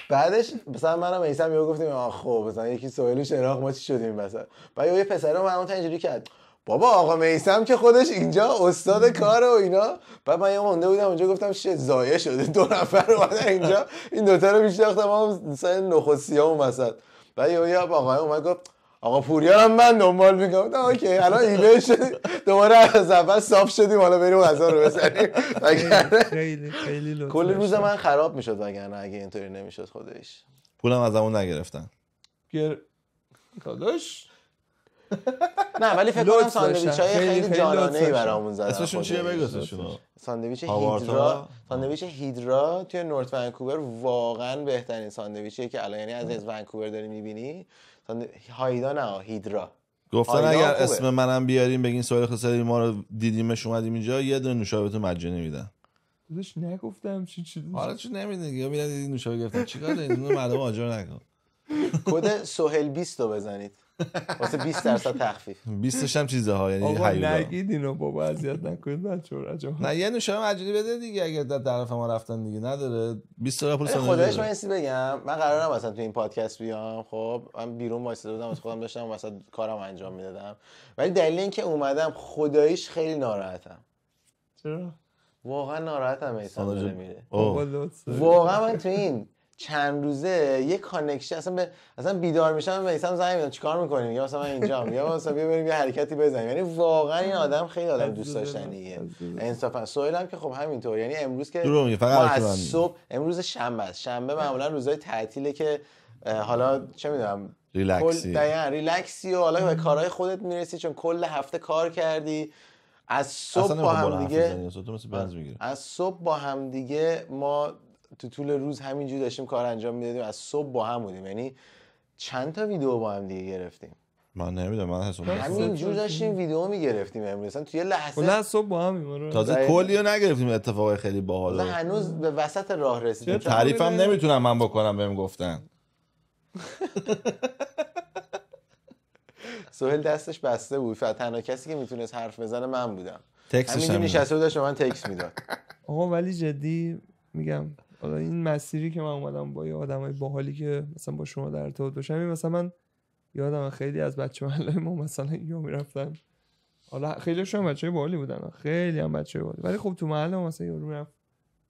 Speaker 4: بعدش مثلا منم میثم یهو گفتیم خب مثلا یکی سهیل شناخت ما چی شدیم مثلا. بعد یه پسر من اینجوری کرد بابا آقا میثم که خودش اینجا استاد کاره و اینا. بعد من یه مونده بودم اونجا گفتم شت ضایع شده 2 نفر اومدن اینجا این دوتا رو میشناختم ما مثلا نخستیام مثلا. بعد یه آقا اومد گفت آقا پوریا هم من دنبال میکنم. اوکی الان ایمیل شد دوباره از اول صاف شدیم حالا بریم غذا رو بزنیم.
Speaker 2: خیلی لطفا
Speaker 4: کل روز من خراب میشد وگرنه اگه اینطوری نمیشد خودش.
Speaker 1: پولم ازمون نگرفتن.
Speaker 2: داداش
Speaker 4: نه ولی فکر کنم ساندویچ‌های خیلی جانانه‌ای برامون زدن.
Speaker 1: اسمشون چیه بگوتشون؟
Speaker 4: ساندویچ هیدرا توی نورت ونکوور واقعا بهترین ساندویچیه که الان یعنی از ونکوور داری می‌بینی. هایدا نه هیدرا.
Speaker 1: گفتن اگر اسم منم بیاریم بگین سوال خسری ما رو دیدیمش اومدیم اینجا یه دونه نوشابه مجانی میدن.
Speaker 2: داداش نگفتم چی
Speaker 1: حالا چون نمیدونی یا میرن دیدی نوشابه گرفتن چیکار دارین اینو مردم آجر نکن.
Speaker 4: کد سهیل 20 رو بزنید واسه 20% تخفیف.
Speaker 1: 20 هم چیزه ها یعنی
Speaker 2: آقا
Speaker 1: هیولا.
Speaker 2: نگید اینو بابا اذیت نکنید بچه‌ها رجا.
Speaker 1: نه یه نوشابه مجانی بده دیگه اگه در طرف ما رفتن دیگه نداره 20 تا پول ساندویچ.
Speaker 4: خودش من چیزی بگم من قرارم مثلا تو این پادکست بیام. خب من بیرون وایساده بودم از خودم داشتم مثلا کارم انجام میدادم ولی دلیل اینکه اومدم خداییش خیلی ناراحتم.
Speaker 2: چرا؟
Speaker 4: واقعا ناراحتم میثم داره میره. واقعا من تو این چند روزه یه کانکشن اصلا بیدار میشم میثم زنگ میزنم چیکار میکنیم یا مثلا من اینجام یا مثلا بیا بریم یه حرکتی بزنیم. یعنی واقعا این آدم خیلی آدم دوست داشتنیه انصافا. سهیل هم که خب همینطور. یعنی امروز که ما صبح امروز شنبه است. شنبه معمولا روزای تعطیله که حالا چه میدونم ریلکسی و حالا به کارهای خودت میرسی چون کل هفته کار کردی. از صبح با هم دیگه ما تو طول روز همینجوری داشتیم کار انجام میدادیم، از صبح با هم بودیم، یعنی چند تا ویدیو با هم دیگه گرفتیم.
Speaker 1: من نمیدونم، من
Speaker 4: همینجور داشتیم ویدیو میگرفتیم امروز مثلا توی لحظه
Speaker 2: کلا صبح با هم
Speaker 1: تازه کلیو نگرفتیم، اتفاقای خیلی باحال
Speaker 4: هنوز به وسط راه رسیدیم.
Speaker 1: تعریفم نمیتونم من بکنم، بهم گفتن
Speaker 4: سهیل دستش بسته بود، فقط تنها کسی که میتونست حرف بزنه من بودم.
Speaker 1: همینجوری
Speaker 4: نشسته بود داشت من تکست میداد.
Speaker 2: آقا ولی جدی میگم حالا این مسیری که من اومدم با یه آدمای باحالی که مثلا با شما در ارتباط باشم، مثلا من یادم خیلی از بچه محله ما مثلا یا میرفتن، حالا خیلیشون بچهای باحالی بودن، خیلی هم بچهای باحالی، ولی خب تو محله ما مثلا یارو میرفت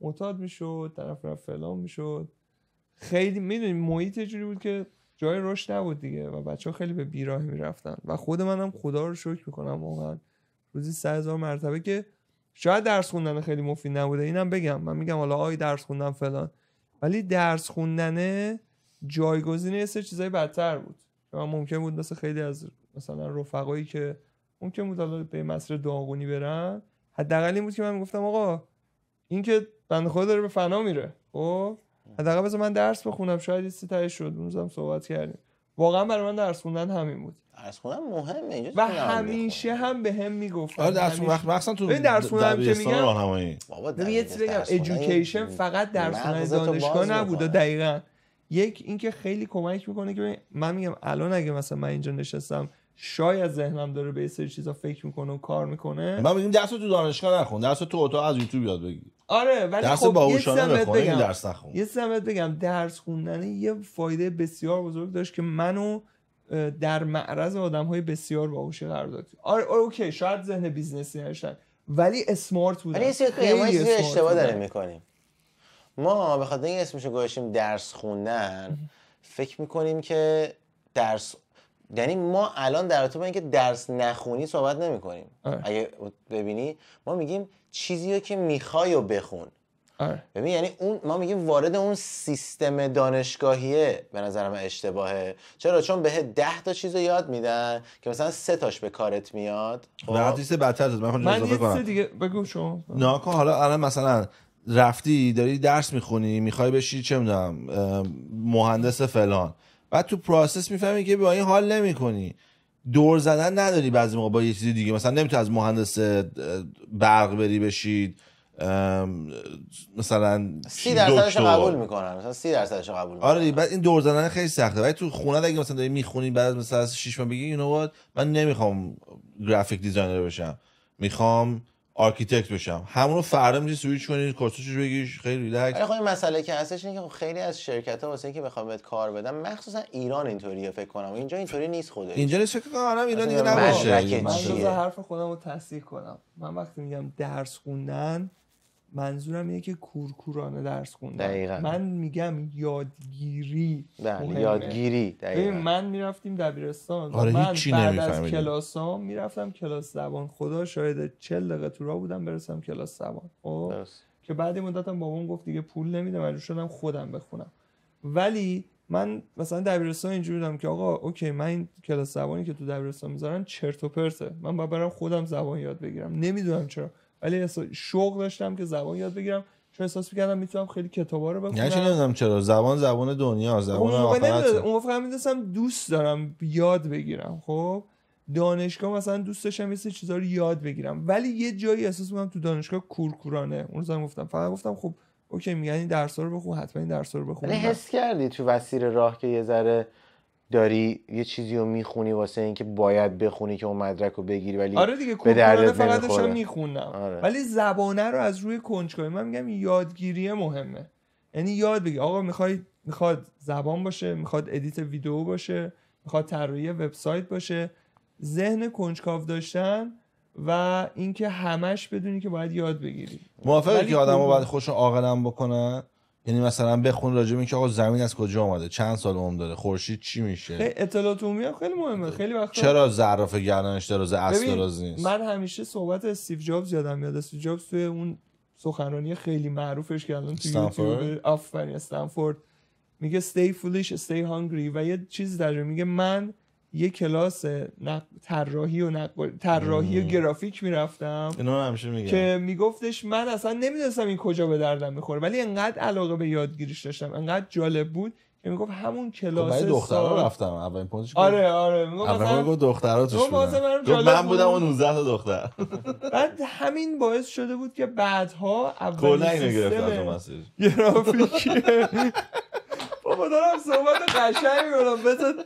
Speaker 2: معتاد میشد، طرف رفت فلان میشد، خیلی میدونی محیط جوری بود که جای رشد نبود دیگه و بچه‌ها خیلی به بیراهی میرفتن و خود منم خدا رو شکر میکنم واقعا روزی 100,000 مرتبه که شاید درس خوندن خیلی مفید نبوده، اینم بگم، من میگم حالا آی درس خوندن فلان، ولی درس خوندن جایگزین یه سری چیزای بدتر بود. من ممکن بود مثلا خیلی از مثلا رفقایی که ممکن بود حالا به مسیر داغونی برن، حداقل این بود که من میگفتم آقا این که بنده خدا داره به فنا میره، خب حداقل بذار من درس بخونم، شاید یه چیزی تهش شد. اونم صحبت کردیم، واقعا برای من درس خوندن همین بود.
Speaker 4: درس خوندن مهمه اینجا
Speaker 2: و همیشه هم بهم میگفتن
Speaker 1: آره درس وقت مثلا تو
Speaker 2: درس خوندن که میگم
Speaker 1: راهنمایی،
Speaker 2: ببین یه چیزی بگم، ادویکیشن فقط درس خوندن دانشگاه نبود. دقیقاً یک اینکه خیلی کمک میکنه که من میگم الان اگه مثلا من اینجا نشستم شاید ذهنم داره به یه سری چیزا فکر میکنه و کار میکنه،
Speaker 1: من میگم درس تو دانشگاه نخون، درس تو اتاق از یوتیوب یاد بگیر.
Speaker 2: آره ولی
Speaker 1: درس
Speaker 2: خب
Speaker 1: باهوشانه بخون، این درس نخون.
Speaker 2: یه سمت بگم درس خوندن یه فایده بسیار بزرگ داشت که منو در معرض آدم‌های بسیار باهوشی قرار داد. آره اوکی شاید ذهن بیزنسی نشن ولی اسمارت بودن.
Speaker 4: ولی خیلی اشتباه داریم میکنیم. ما به خاطر این اسمشو گذاشتیم درس خوندن فکر میکنیم که درس، یعنی ما الان در رابطه با اینکه درس نخونی صحبت نمیکنیم. اگه ببینی ما میگیم چیزی رو که میخوای و بخون. ببین یعنی اون ما میگیم وارد اون سیستم دانشگاهیه، به نظر من اشتباهه. چرا؟ چون به 10 تا چیزو یاد میدن که مثلا 3 تاش به کارت میاد.
Speaker 1: بعد چیز بدتر شد. من
Speaker 2: اضافه کنم. دیگه بگو شما.
Speaker 1: نه حالا الان مثلا رفتی داری درس میخونی، میخوای بشی چه میدونم مهندس فلان، بعد تو پروسس میفهمی که با این حال نمیکنی، دور زدن نداری بعضی موقع با یه چیز دیگه، مثلا نمیتونی از مهندس برق بری بشید مثلا
Speaker 4: 30% قبول میکنن، مثلا 30% قبول میکنن.
Speaker 1: آره بعد این دور زدن خیلی سخته. ولی تو خونه اگه مثلا داری میخونی بعد مثلا از 6 ماه بگی اینو من نمیخوام گرافیک دیزاینر بشم، میخوام آرکیتکت بشم، همونو فردا میتونی سویچ کنی کورسش بگیری خیلی ریلکس.
Speaker 4: خب این مسئله که هستش اینه که خیلی از شرکت‌ها واسه اینکه بخوام بهت کار بدن، مخصوصا ایران اینطوریه فکر کنم، اینجا اینطوری نیست خودش.
Speaker 1: اینجا نیست فکر کنم ایران دیگه نباشه.
Speaker 2: من جزء حرف خودم رو تصحیح کنم. من وقتی میگم درس خوندن منظورم اینه که کورکورانه درس خوندن.
Speaker 4: دقیقاً.
Speaker 2: من میگم یادگیری.
Speaker 4: یادگیری. دقیقاً.
Speaker 2: من میرفتیم دبیرستان.
Speaker 1: آره
Speaker 2: من
Speaker 1: هیچی
Speaker 2: بعد از کلاسام میرفتم کلاس زبان. خدا شاید 40 دقیقه تو راه بودم برسم کلاس زبان. خب که بعد مدتم بابام گفت دیگه پول نمیده، مجبور شدم خودم بخونم. ولی من مثلا دبیرستان اینجوری بودم که آقا اوکی من این کلاس زبانی که تو دبیرستان میذارن چرت و پرته، من باید برم خودم زبان یاد بگیرم. نمیدونم چرا ولی شوق داشتم که زبان یاد بگیرم، چون احساس می‌کردم میتونم خیلی کتابا رو بخونم.
Speaker 1: یعنی نمیدونم چرا زبان دنیا، زبان آخرت.
Speaker 2: اون موقع می‌دونستم دوست دارم یاد بگیرم. خب دانشگاه مثلا دوست داشتم یه چیزا رو یاد بگیرم، ولی یه جایی احساس می‌کردم تو دانشگاه کورکورانه. اون روزا گفتم خب اوکی میگن این درس‌ها رو بخون، حتما این درس‌ها رو بخون.
Speaker 4: ولی حس کردی تو مسیر راه که یه ذره داری یه چیزی رو میخونی واسه اینکه باید بخونی که اون مدرک رو بگیری، ولی
Speaker 2: آره دیگه
Speaker 4: به دردت
Speaker 2: فقط داشتم میخوندم.
Speaker 4: آره.
Speaker 2: ولی زبانه رو از روی کنجکاوی، من میگم یادگیری مهمه. یعنی یاد بگی آقا میخواد زبان باشه، میخواد ادیت ویدیو باشه، میخواد طراحی وبسایت باشه، ذهن کنجکاو داشتن و اینکه همش بدونی که باید یاد بگیری.
Speaker 1: موافقی که آدم‌ها باید خودشون عاقل‌ام بکنن؟ یعنی مثلا بخون راجع به اینکه آقا زمین از کجا اومده، چند سال عمر داره، خورشید چی میشه.
Speaker 2: اطلاعات عمومی هم خیلی مهمه. خیلی وقتا
Speaker 1: چرا ظرف گردنش دراز اصل دراز نیست؟
Speaker 2: من همیشه صحبت استیو جابز یادم میاد. استیو جابز توی اون سخنرانی خیلی معروفش که الان تو یوتیوب استنفورد میگه stay foolish stay hungry و یه چیز در میگه من یه کلاس طراحی و گرافیک میرفتم
Speaker 1: اینو همیشه میگم
Speaker 2: که میگفتش من اصلا نمیدونستم این کجا به دردم میخوره ولی انقدر علاقه به یادگیریش داشتم انقدر جالب بود که میگفت همون کلاس
Speaker 1: برای دخترها رفتم اولین پونتش
Speaker 2: آره میگفت
Speaker 1: مثلا گفت دخترها توش بودن من بودم اون 19 تا دختر
Speaker 2: بعد همین باعث شده بود که بعدها
Speaker 1: کلا اینو گرفت از اون مسیر
Speaker 2: گرافیکی بابا دارم صحبت قشنگ میکنم بذار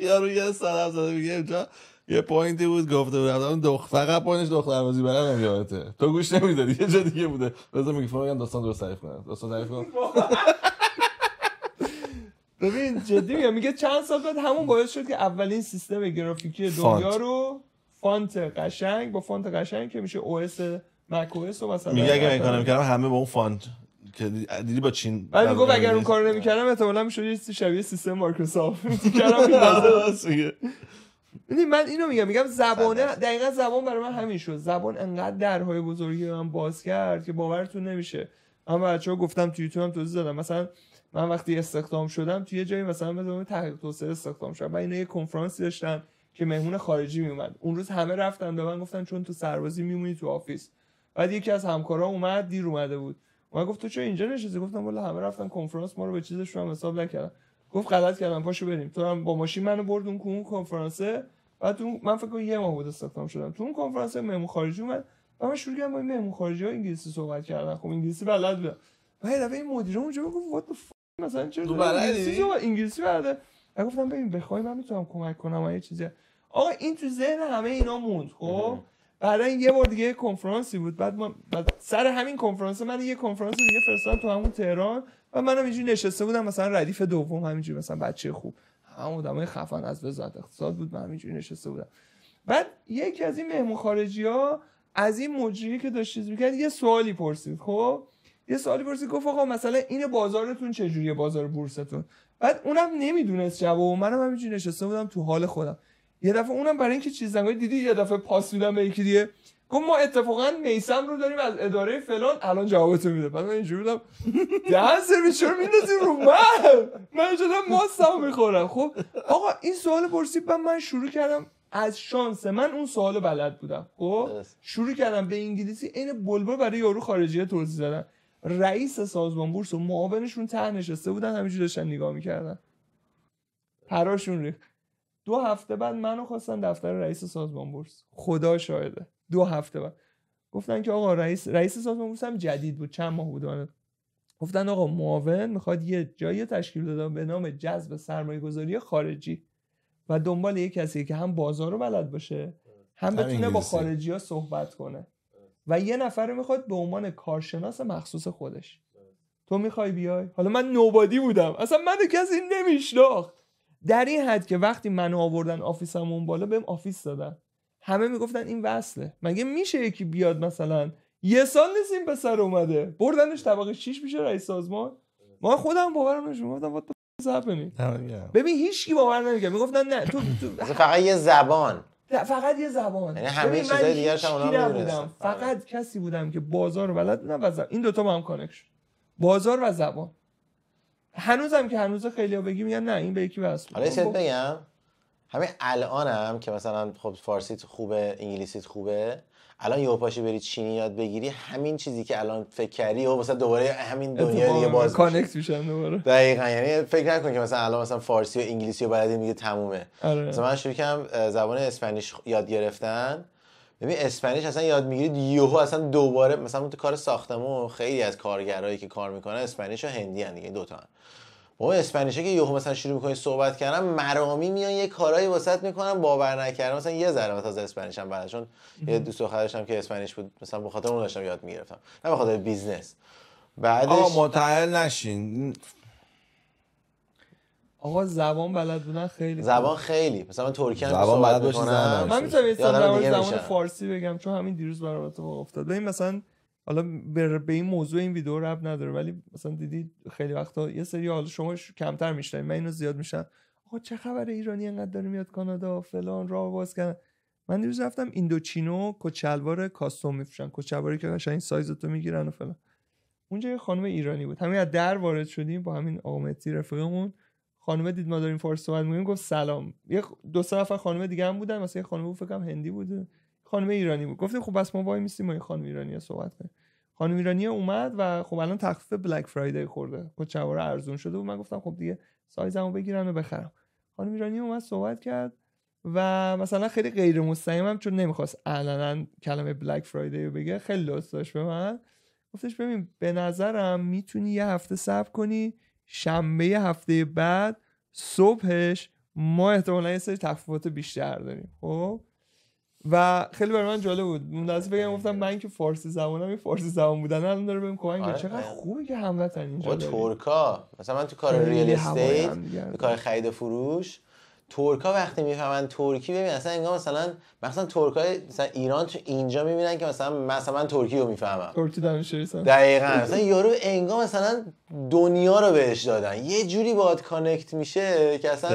Speaker 1: یارو یه سلام زده میگه اینجا یه پوینتی بود گفته بود فقط پوینتش دختربازی برام نمیادته تو گوش نمیدادی یه جا دیگه بوده بذار میکروفون داستان درست تعریف کن
Speaker 2: ببین جدی میگه چند سال بعد همون باعث شد که اولین سیستم گرافیکی دنیا رو فانت قشنگ با فانت قشنگ که میشه او اس مک او اس و مثلا
Speaker 1: میگه اگه این کارو میکردم همه با اون فانت که دیدی با چین
Speaker 2: ولی میگه اگر اون کارو نمیکردم احتمالاً میشد یه شبیه سیستم مایکروسافت میکردم. ببین من اینو میگم زبانه دقیقاً زبان برای من همین شد. زبان انقدر درهای بزرگی من باز کرد که باورتون نمیشه. من بچه‌ها گفتم تو یوتیوب هم توضیح دادم مثلا من وقتی استخدام شدم توی یه جایی مثلا به عنوان تحقیق توسعه استخدام شدم و اینا یه کنفرانسی داشتن که مهمون خارجی میومد. اون روز همه رفتن به من گفتن چون تو سربازی میمونی تو آفیس. بعد یکی از همکارا اومد دیر اومده بود. من گفت تو چرا اینجا نشستی؟ گفتم والا همه رفتن کنفرانس ما رو به چیزش رو حساب نکردن. گفت غلط کردم پاشو بریم. تو هم با ماشین منو برد اون کنفرانسه. بعد من فکر کنم یه ماه بود استخدام شدم. تو اون کنفرانس مهمون خارجی اومد و من شروع کردم با این مهمون خارجی‌ها انگلیسی صحبت کردن. خب انگلیسی بلد بودم. بعد دفعه این مدیر اونجا گفت what the fuck مثلا چرا انگلیسی بلده؟ من گفتم ببین بخوای من میتونم کمک کنم یه چیزی. آقا این تو ذهن همه اینا موند. خب بعدا یه بار دیگه کنفرانسی بود بعد سر همین کنفرانس من یه کنفرانس دیگه فرستادم تو همون تهران و منم اینجوری نشسته بودم مثلا ردیف دوم همینجوری مثلا بچه خوب همون آدمای خفن از وزارت اقتصاد بود من همینجوری نشسته بودم. بعد یکی از این مهمون خارجی‌ها از این مجری که داشت چیز می‌کرد یه سوالی پرسید. خب یه سوالی پرسید گفت آقا مثلا این بازارتون چجوریه بازار بورستون؟ بعد اونم نمیدونست جواب و منم همینجوری نشسته بودم تو حال خودم. یه دفعه اونم برای اینکه چیز نگه دیدی یه دفعه پاس میدم به یکی دیگه گفت ما اتفاقا میسم رو داریم از اداره فلان الان جوابتو میده. بعد من اینجوری بودم دهن سرویس چرا میندازی رو من شدم ماستم میخورم. خب آقا این سوال پرسید من شروع کردم از شانس من اون سوالو بلد بودم. خب شروع کردم به انگلیسی عین بلبل برای یارو خارجیه توضیح دادن. رئیس سازمان بورس و معاونشون ته نشسته بودن همینجوری داشتن نگاه میکردن پراشون ریخت. 2 هفته بعد منو خواستن دفتر رئیس سازمان بورس. خدا شاهده 2 هفته بعد گفتن که آقا رئیس سازمان بورس هم جدید بود چند ماه بود. گفتن آقا معاون میخواد یه جایی تشکیل بده به نام جذب سرمایه‌گذاری خارجی و دنبال یه کسی که هم بازار رو بلد باشه هم بتونه با خارجی‌ها صحبت کنه و یه نفر میخواد به عنوان کارشناس مخصوص خودش. تو میخوای بیای؟ حالا من نوبادی بودم اصلا منو کسی نمیشناخت در این حد که وقتی منو آوردن آفیسمون بالا بهم آفیس دادن همه میگفتن این وصله. مگه میشه یکی بیاد مثلا یه سال نیستیم به سر اومده بردنش طبقه 6 میشه رئیس سازمان؟ ما خودم باورم نمیشه گفتم وات زبنی. ببین هیچ کی باور نمیکنه میگفتن نه تو
Speaker 4: فقط یه زبان
Speaker 2: فقط یه زبان
Speaker 4: یعنی همه چیزای دیگه هم اونا
Speaker 2: نمیدونستم. فقط کسی بودم که بازار رو بلد بودم و زبان. این دوتا با هم کانکشن بازار و زبان. هنوزم که هنوز خیلی‌ها بگی میگن نه این به یکی واسه.
Speaker 4: حالا چیزی بگم همین الانم که مثلا خب فارسیت خوبه انگلیسیت خوبه الان یهو پاشی بری چینی یاد بگیری همین چیزی که الان فکر کردی و مثلا دوباره همین دنیا دیگه باز
Speaker 2: کانکت میشن دوباره.
Speaker 4: دقیقاً یعنی فکر نکن که مثلا الان مثلا فارسی و انگلیسی و بلدی میگه تمومه. مثلا من شروع کردم زبان اسپانیش یاد گرفتن. ببین اسپانیش اصلا یاد میگیرید یهو اصلا دوباره مثلا تو کار ساختمون خیلی از کارگرایی که کار میکنن اسپانیش و هندی ان دیگه دوتا. با اسپانیشه که یهو مثلا شروع می‌کنی صحبت کردن مرامی میان یه کارایی واسط میکنن باور نکردم مثلا یه ذره تازه اسپانیشم بلدم چون یه دوست دخترشم که اسپانیش بود مثلا به خاطر اون داشتم یاد میگرفتم نه به خاطر بیزنس. بعدش
Speaker 1: آقا متأهل نشین.
Speaker 2: آقا زبان بلد بودن خیلی
Speaker 4: زبان خیلی مثلا من ترکی هم
Speaker 1: زبان بلد باشی
Speaker 2: من میتونم یه زبان فارسی بگم چون همین دیروز برام اتفاق افتاد. ببین مثلا حالا به این موضوع این ویدیو ربط نداره ولی مثلا دیدی خیلی وقتا یه سری حالا شما کمتر میشنوید من اینو زیاد میشن آقا چه خبره ایرانی انقدر داره میاد کانادا فلان راه باز کردن. من دیروز رفتم ایندوچینو کچلوار کاستوم میفروشن کچلواری که قشنگ سایز تو میگیرن و فلان. اونجا یه خانم ایرانی بود، همین از در وارد شدیم با همین آقا مهدی رفیقمون، خانم دید ما داریم فارسی صحبت می‌کنیم گفت سلام. یه دو سه نفر خانم دیگه هم بودن، مثلا یه خانم بود فکر کنم هندی بود، خانم ایرانی بود. گفتیم خب بس ما وای میستیم با این خانم ایرانی صحبت کنیم. خانم ایرانی اومد و خب الان تخفیف بلک فرایدی خورده، کچه‌ها ارزون شده و من گفتم خب دیگه سایزمو بگیرم و بخرم. خانم ایرانی اومد صحبت کرد و مثلا خیلی غیر مستقیمم چون نمیخواست علنا کلمه بلک فرایدی رو بگه، خیلی دوست داشت به من گفتش ببین به نظرم میتونی یه هفته صبر کنی، شنبه هفته بعد صبحش ما احتمالاً یه سری تخفیفات بیشتر داریم. خب و خیلی برای من جالب بود. مندازه بگم گفتم من که فارسی زبانم، این فارسی زبان بودن الان داره بهم کمک می‌کنه. چقدر خوبه که هموطن اینجا داریم.
Speaker 4: ترکا مثلا من تو کار ریال استیت، تو کار خرید و فروش، ترکا وقتی میفهمن ترکی، ببین اصلا انگار مثلا ترکای مثلا ایران تو اینجا میبینن که مثلا من ترکی رو میفهمم،
Speaker 2: ترکی دانشجویی
Speaker 4: دقیقاً مثلا یارو انگار مثلا دنیا رو بهش دادن، یه جوری باهات کانکت میشه که اصلا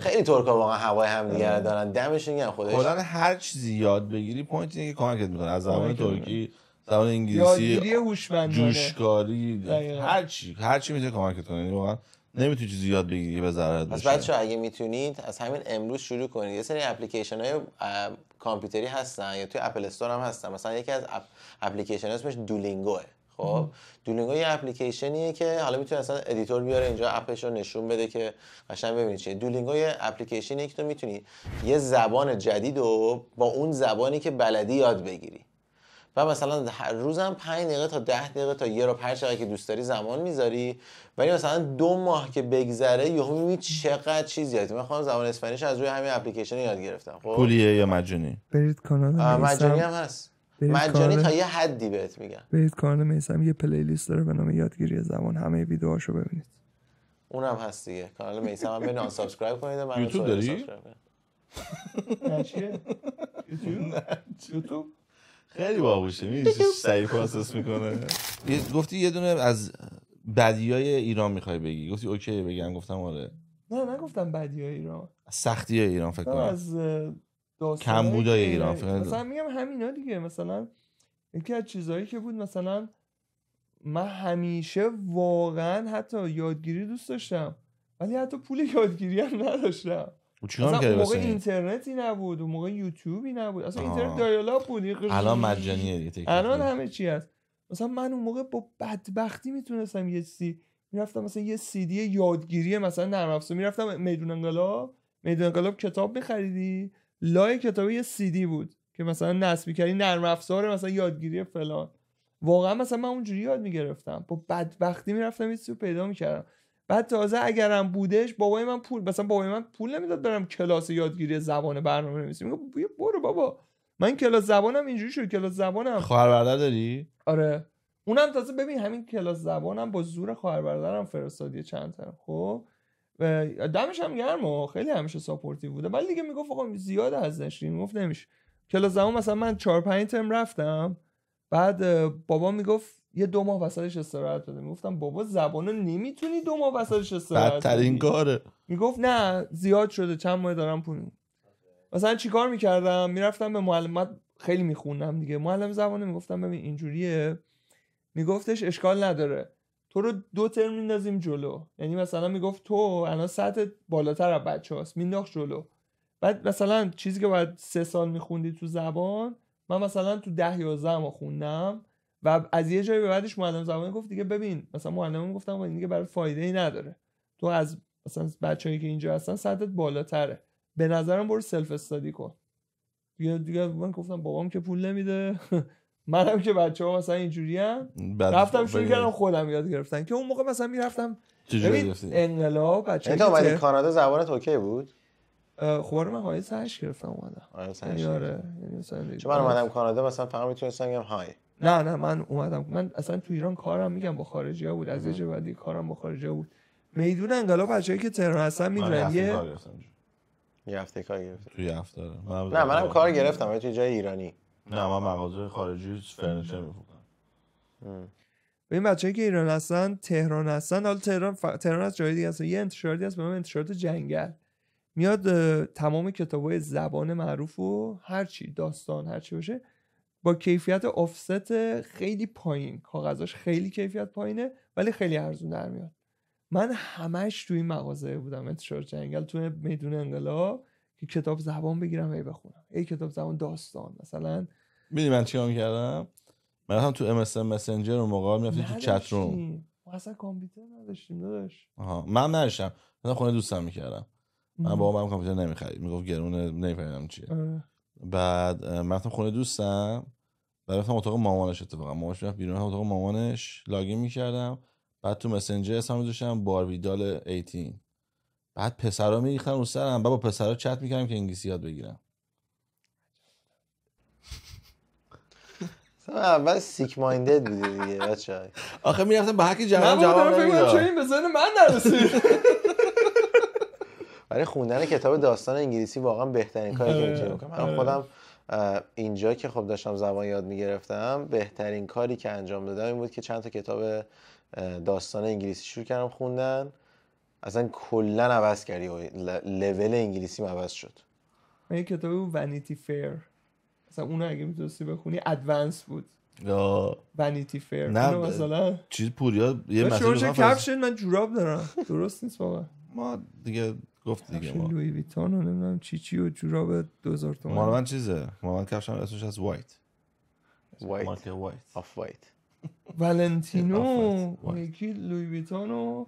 Speaker 4: خیلی ترکا واقعا هوای همدیگه رو دارن. دمشون گرم خودش.
Speaker 1: کلا هر چیزی یاد بگیری پوینت اینه که کمکت میکنه، از زبان ترکی، زبان انگلیسی،
Speaker 2: یادگیری هوشمندانه،
Speaker 1: جوشکاری، هر چی میتونه کمکت کنه. یعنی واقعا نمیتونی چیزی یاد بگیری به ضررت
Speaker 4: باشه.
Speaker 1: پس
Speaker 4: بچه‌ها اگه میتونید از همین امروز شروع کنید. یه سری اپلیکیشن‌های کامپیوتری هستن یا توی اپل استور هم هستن. مثلا یکی از اپلیکیشن اسمش دولینگوه. خب دولینگو یه اپلیکیشنیه که حالا میتونه اصلا ادیتور بیاره اینجا اپش رو نشون بده که قشنگ ببینید چیه. دولینگو یه اپلیکیشنیه که تو میتونی یه زبان جدید رو با اون زبانی که بلدی یاد بگیری و مثلا هر روزم 5 دقیقه تا 10 دقیقه تا یه رو 5 دقیقه که دوست داری زمان میذاری، ولی مثلا 2 ماه که بگذره یهو میبینی چقدر چیز یادی. من خودم زبان اسپانیش از روی همین اپلیکیشن یاد گرفتم. خب
Speaker 1: پولیه یا مجانی؟
Speaker 2: برید کانال
Speaker 4: مجانی هم هست، مجانی تا یه حدی بهت میگم.
Speaker 2: برید کانال میثم، یه پلیلیست داره به نام یادگیری زبان، همه ویدیوهاشو ببینید.
Speaker 4: اونم هست دیگه. کانال میثم هم برید آن سابسکرایب کنید. من
Speaker 1: یوتیوب داری؟
Speaker 2: نه چیه؟ یوتیوب
Speaker 1: خیلی باهوشه، می‌بینی چه سریع پروسس میکنه. گفتی یه دونه از بدیای ایران میخوای بگی، گفتی اوکی بگم، گفتم آره.
Speaker 2: نه نگفتم بدیای ایران،
Speaker 1: سختیای ایران فکر کنم،
Speaker 2: از
Speaker 1: کمبودای ایران فکر کنم.
Speaker 2: مثلا میگم همینا دیگه. مثلا یکی از چیزایی که بود، مثلا من همیشه واقعا حتی یادگیری دوست داشتم ولی حتی پول یادگیری هم نداشتم.
Speaker 1: مثلا
Speaker 2: اون موقع اینترنتی نبود، اون موقع یوتیوبی نبود، اصلا اینترنت دایال-آپ بود.
Speaker 1: الان مجانیه دیگه،
Speaker 2: الان همه چی هست. مثلا من اون موقع با بدبختی میتونستم میرفتم مثلا یه سی دی یادگیری مثلا نرم افزار، میرفتم میدون انقلاب کتاب میخریدی، لای کتاب یه سی دی بود که مثلا نصب می‌کردی نرم افزار مثلا یادگیری فلان. واقعا مثلا من اونجوری یاد میگرفتم، با بدبختی میرفتم یه چیزی پیدا میکردم. بعد تازه اگرم بودش بابای من پول نمیداد برم کلاس یادگیری زبان برنامه‌نویسی. میگم برو بابا، من کلاس زبانم اینجوری شد. کلاس زبانم
Speaker 1: خواهر برادر داری؟
Speaker 2: آره، اونم تازه ببین همین کلاس زبانم با زور خواهر برادرم فرستادی چند تا. خب دمش هم گرم، خیلی همیشه ساپورتیو بوده، ولی دیگه میگفت آقا زیاد ازش میگفت نمیشه. کلاس زبان مثلا من 4-5 ترم رفتم، بعد بابا میگفت یه 2 ماه وسطش استراحت بده. میگفتم بابا زبانو نمیتونی 2 ماه وسطش استراحت بدی.
Speaker 1: بدترین کاره.
Speaker 2: میگفت نه زیاد شده، چند ماه دارم پول. مثلا چیکار میکردم؟ میرفتم به معلمات، خیلی میخوندم دیگه. معلم زبانه میگفتم ببین اینجوریه، میگفتش اشکال نداره تو رو 2 ترم میندازیم جلو. یعنی مثلا میگفت تو الان سطح بالاتر از بچه‌هاست، مینداخت جلو. بعد مثلا چیزی که باید 3 سال میخوندی تو زبان، من مثلا تو 10-11 ماه خوندم و از یه جایی به بعدش معلم زبان گفت دیگه ببین، مثلا معلمم گفتم این دیگه برای فایده ای نداره، تو از مثلا بچه‌ای که اینجا هستن سطحت بالاتره، به نظرم برو سلف استادی کن. دیگه من گفتم بابام که پول نمیده منم که بچه‌ها مثلا اینجوریان رفتم شروع کردم خودم یاد گرفتن. که اون موقع مثلا میرفتم انقلاب بچه‌ها.
Speaker 4: تو اومدی کانادا زبانت اوکی بود؟
Speaker 2: خب من های 8 گرفتم اومدم.
Speaker 4: آره چون من اومدم کانادا مثلا فقط میتونستم بگم های.
Speaker 2: نه من اومدم، من اصلا تو ایران کارم میگم با خارجی‌ها بود، از یه جا بعدی کارم با خارجی‌ها بود. میدون انقلاب بچه‌ای که تهران هستن میدونن
Speaker 4: یه هفته کار گرفتم.
Speaker 1: توی هفته
Speaker 4: نه منم کار گرفتم ولی توی جای ایرانی.
Speaker 1: نه من مغازه خارجی فرنیچر می‌فروختم.
Speaker 2: ببین بچه‌ای که ایران هستن، تهران هستن، حالا تهران از جای دیگه هست، یه انتشاراتی هست به نام انتشارات جنگل، میاد تمام کتابای زبان معروف و هر چی داستان هر چی باشه با کیفیت آفست خیلی پایین، کاغذاش خیلی کیفیت پایینه ولی خیلی ارزون در میاد. من همش توی این مغازه بودم انتشار جنگل توی میدون انقلاب که کتاب زبان بگیرم هی بخونم. کتاب زبان داستان مثلا.
Speaker 1: میدونی من چیکار می‌کردم؟ من هم تو MSN مسنجر اون موقع می‌رفتم تو چت روم.
Speaker 2: ما اصلا کامپیوتر نداشتیم داداش.
Speaker 1: من نداشتم. من خونه دوستم می‌کردم. من بابام کامپیوتر نمی‌خرید. میگفت گرونه نمی‌فهمم چیه. بعد من رفتم خونه دوستم. بعد رفتم اتاق مامانش اتفاقا. مامانش رفت بیرون اتاق مامانش لاگین می‌کردم. بعد تو مسنجر اسم می‌ذاشتم بارویدال 18. بعد پسرا می‌ریختن رو سرم. بعد با پسرا چت می‌کردم که انگلیسی یاد بگیرم.
Speaker 4: اول سیک مایندد بودی دیگه بچه‌ها.
Speaker 1: آخه میرفتم به هر کی جواب نمیداد.
Speaker 2: چه این به ذهن من نرسید.
Speaker 4: برای خوندن کتاب داستان انگلیسی واقعا بهترین کاری که می‌تونی بکنی. من خودم اینجا که خب داشتم زبان یاد می‌گرفتم بهترین کاری که انجام دادم این بود که چند تا کتاب داستان انگلیسی شروع کردم خوندن. اصلا کلا عوض کردی لول انگلیسیم عوض شد.
Speaker 2: من یک کتاب ونیتی فیر مثلا اونو اگه میتونستی بخونی ادوانس بود. ونیتی فیر
Speaker 1: نه
Speaker 2: مثلا
Speaker 1: چیز پوریا یه
Speaker 2: مسیج کفش من جوراب دارم درست نیست واقعا.
Speaker 1: ما دیگه گفت دیگه ما
Speaker 2: لویی ویتون و نمیدونم چی و جوراب 2000 تومان.
Speaker 1: مال من چیزه من کفشم اسمش از وایت
Speaker 4: مارک
Speaker 1: وایت
Speaker 4: آف وایت
Speaker 2: ولنتینو یکی لویی ویتون و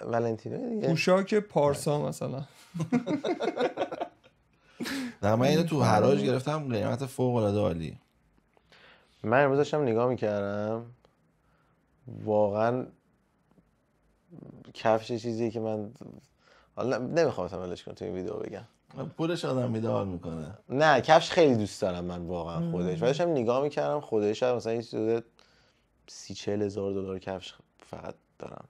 Speaker 4: ولنتینو دیگه
Speaker 2: پوشاک پارسا مثلا.
Speaker 1: نه من اینو تو حراج گرفتم قیمت فوق العاده عالی.
Speaker 4: من امروز داشتم نگاه میکردم واقعا کفش چیزی که من حالا نمیخوام ولش کنم تو این ویدیو بگم.
Speaker 1: پولش آدم بیدار میکنه.
Speaker 4: نه کفش خیلی دوست دارم من واقعا خودش. ولی داشتم نگاه میکردم خودش مثلا این حدود 30-40 هزار دلار کفش فقط دارم.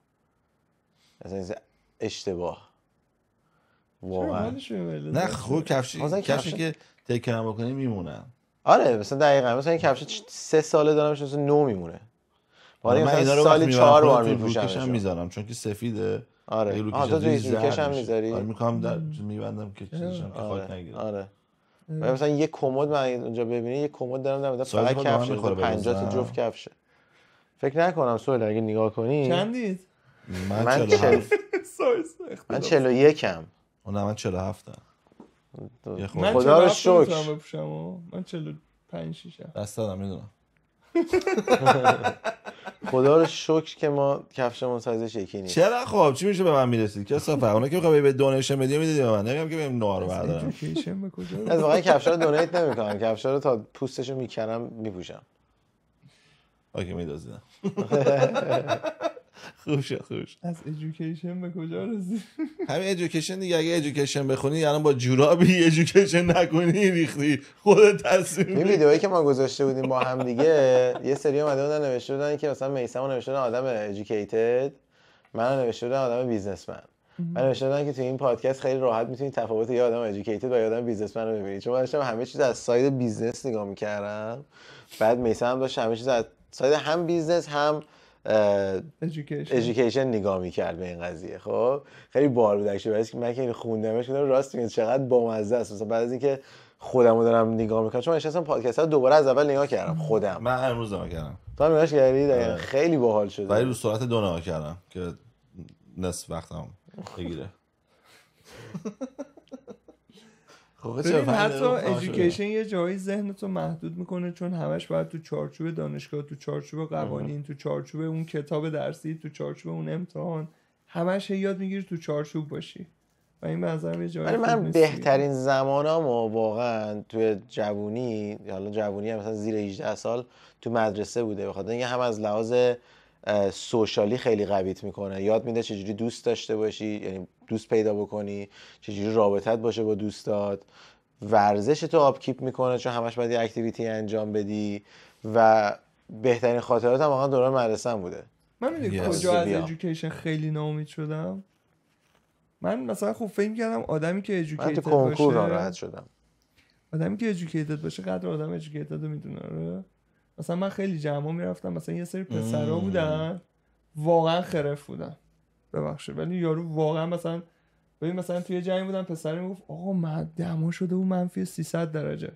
Speaker 4: مثلا اشتباه واقعا.
Speaker 1: نه خوب کفشی که تکرار بکنی میمونن.
Speaker 4: آره مثلا دقیقاً مثلا این کفش 3 ساله دارم مثلا 9 میمونه.
Speaker 1: من اینا رو
Speaker 4: سالی 4 بار
Speaker 1: میپوشم میذارم چون که سفیده.
Speaker 4: آره تو روکش هم میذاری.
Speaker 1: آره میکنم در میبندم که چیزشم که خاک نگیره.
Speaker 4: آره مثلا یه کمد من اونجا ببینی یه کمد دارم فقط کفش 50 تا جفت کفشه. فکر نکنم سوال اگه نگاه کنی
Speaker 2: چندید؟
Speaker 1: من
Speaker 4: 41 ام.
Speaker 1: نه من 47 ام.
Speaker 4: خدا رو شکر.
Speaker 2: من 45 6 ام.
Speaker 1: دست دادم میدونم.
Speaker 4: خدا رو شکر که ما کفشمون سایزش یکی نیست.
Speaker 1: چرا خب چی میشه به من میرسید که صفر اونا که بخوام به دونیشن بدی میدادی به من نمیگم که بریم نوار رو بردارم.
Speaker 4: از واقعا کفشا رو دونیت نمیکنم کفشا رو تا پوستشو میکنم میپوشم.
Speaker 1: اوکی میدازیدم. خوش از
Speaker 2: ادویکیشن به کجا رسید؟
Speaker 1: همین ادویکیشن دیگه. اگه ادویکیشن بخونی الان با جورابی ادویکیشن نکنی ریختی خودت تصمیم.
Speaker 4: این ویدیویی که ما گذاشته بودیم با هم دیگه یه سری اومده بودن نوشته بودن که مثلا میثمو نوشته بودن آدم ادویکیتد منو نوشته بودن آدم بیزنسمن. من نوشته بودن که تو این پادکست خیلی راحت میتونید تفاوت یه آدم ادویکیتد و یه آدم بیزنسمن رو ببینید چون من داشتم همه چیز از ساید بیزنس نگاه می‌کردم. بعد میثم داشت همه چیز از ساید هم بیزنس هم ادویکیشن نگاه میکرد به این قضیه. خب خیلی بال بود اکچولی که من که خوندمش گفتم راست میگه چقدر بامزه است. مثلا بعد از اینکه خودمو دارم نگاه میکنم چون من نشستم پادکست ها دوباره از اول نگاه کردم خودم.
Speaker 1: من امروز نگاه کردم.
Speaker 4: تو هم نگاهش کردی؟ خیلی باحال شده.
Speaker 1: ولی رو سرعت 2 نگاه کردم که نصف وقتم بگیره.
Speaker 2: ببین حتی ادویکیشن یه جایی ذهنتو محدود میکنه چون همش باید تو چارچوب دانشگاه، تو چارچوب قوانین، تو چارچوب اون کتاب درسی، تو چارچوب اون امتحان همش یاد میگیری تو چارچوب باشی و این به نظرم یه جایی.
Speaker 4: ولی من بهترین زمانامو واقعا توی جوونی، حالا جوونی هم مثلا زیر 18 سال تو مدرسه بوده، بخاطر اینکه هم از لحاظ سوشالی خیلی قویت میکنه، یاد میده چجوری دوست داشته باشی، یعنی دوست پیدا بکنی، چجوری رابطت باشه با دوستات، ورزش تو آپکیپ میکنه چون همش باید یه اکتیویتی انجام بدی و بهترین خاطرات هم واقعا دوران مدرسه هم بوده.
Speaker 2: من میدونی کجا از ادویکیشن خیلی ناامید شدم؟ من مثلا خوب فکر کردم آدمی که ادویکیتد باشه،
Speaker 4: من تو کنکور ناراحت شدم.
Speaker 2: آدمی که ادویکیتد باشه قدر آدم ادویکیتد رو میدونه. مثلا من خیلی جمع میرفتم مثلا یه سری پسرا بودن واقعا خرف بودن ببخشید ولی یارو واقعا مثلا ببین مثلا توی جنگ بودن پسری میگفت آقا من دما شده و منفی 300 درجه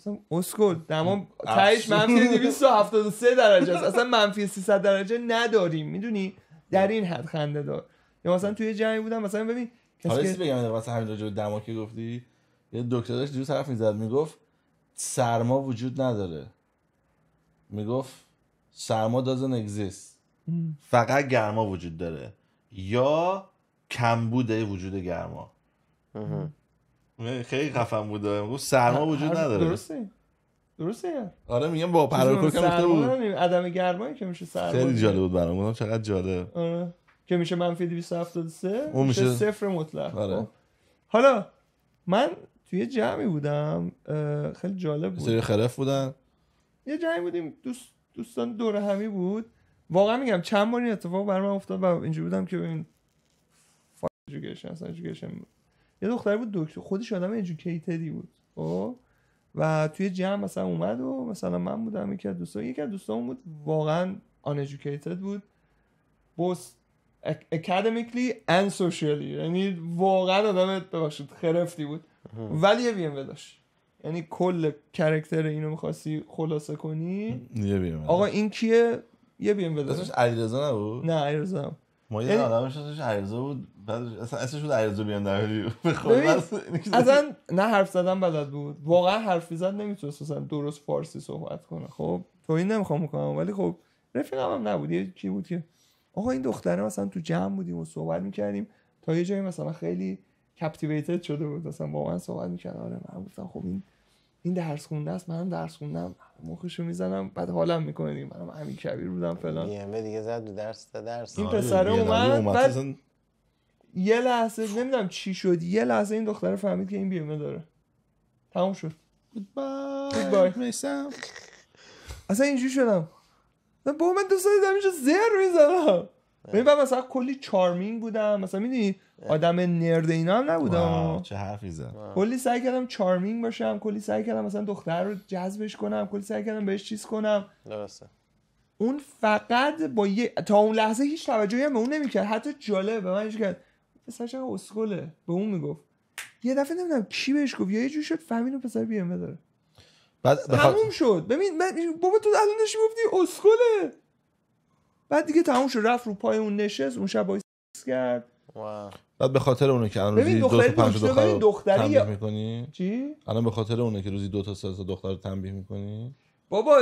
Speaker 2: مثلا اسکل دما تهش منفی 273 درجه است، اصلا منفی 300 درجه نداریم، میدونی در این حد خنده دار. یا مثلا توی جمعی بودم مثلا ببین
Speaker 1: حالا
Speaker 2: کسی
Speaker 1: چی بگم مثلا همین راجع به دما که گفتی، یه دکتر داشت دیروز حرف میزد میگفت سرما وجود نداره، میگفت سرما doesn't exist، فقط گرما وجود داره یا کمبود وجود گرما. خیلی خفن بود، میگفت سرما وجود نداره.
Speaker 2: درسته.
Speaker 1: آره میگم با پراکور که گفته بود
Speaker 2: عدم گرمایی که میشه سرما.
Speaker 1: خیلی جالب بود برام، گفتم چقدر جالب.
Speaker 2: آره که میشه منفی 273
Speaker 1: اون میشه
Speaker 2: صفر مطلق.
Speaker 1: آره.
Speaker 2: حالا من توی جمعی بودم خیلی جالب بود،
Speaker 1: سری خرف بودن،
Speaker 2: یه جمعی بودیم دوستان دور همی بود. واقعا میگم چند بار این اتفاق برام افتاد و اینجوری بودم که ببین education یه دختری بود دکتر، خودش آدم ادوکیتدی بود و توی جمع مثلا اومد و مثلا من بودم یکی از دوستان بود واقعا uneducated بود both academically and socially، یعنی واقعا آدم ببخشید خرفتی بود ولی یه BMW داشت. یعنی کل کرکتر اینو می‌خواستی خلاصه کنی
Speaker 1: یه BMW.
Speaker 2: آقا این کیه؟ یه BMW داشت.
Speaker 1: اسمش علیرضا نبود؟
Speaker 2: نه علیرضا.
Speaker 1: ما یه آدمش اسمش علیرضا بود، بعد اصلا اسمش بود علیرضا BMW.
Speaker 2: اصلا نه حرف زدن بلد بود، واقعا حرف زد نمیتونست اصلا درست فارسی صحبت کنه. خب تو این نمیخوام بکنم ولی خب رفیقم هم نبود، یه کی بود که آقا این دختره مثلا تو جمع بودیم و صحبت میکردیم تا یه جایی مثلا خیلی کپتیویتد شده بود، مثلا با من صحبت میکنه. آره من گفتم خب این درس خونده است، منم درس خوندم، مخشو میزنم بعد حالم میکنه، منم همین کبیر بودم فلان.
Speaker 4: دیگه زد دو درس
Speaker 2: این پسره اومد بعد یه لحظه نمیدونم چی شد، یه لحظه این دختره فهمید که این بیمه داره، تموم شد. گودبای میسم. اصلا اینجوری شدم با من دوست دارم اینجا زر میزنم. ببین بعد مثلا کلی چارمینگ بودم، مثلا میدونی آدم نرد اینا هم نبودم.
Speaker 1: چه حرفی زد.
Speaker 2: کلی سعی کردم چارمینگ باشم، کلی سعی کردم مثلا دختر رو جذبش کنم، کلی سعی کردم بهش چیز کنم.
Speaker 4: درسته.
Speaker 2: اون فقط با تا اون لحظه هیچ توجهی هم به اون نمیکرد. حتی جالب به من اینجوری کرد پسر چقدر اسکله، به اون میگفت. یه دفعه نمیدونم کی بهش گفت یا یه جوری شد فهمید اون پسر BMW داره. بعد تموم شد. ببین بابا تو الان داشتی گفتی اسکله. بعد دیگه تموم شد، رفت رو پای اون نشست، اون شب وایس کرد.
Speaker 4: واو.
Speaker 1: بعد به خاطر اونه که الان روزی 2 تا دختر تنبیه می‌کنی؟
Speaker 2: چی؟
Speaker 1: الان به خاطر اونه که روزی 2 تا 3 تا دختر رو تنبیه می‌کنی؟
Speaker 2: بابا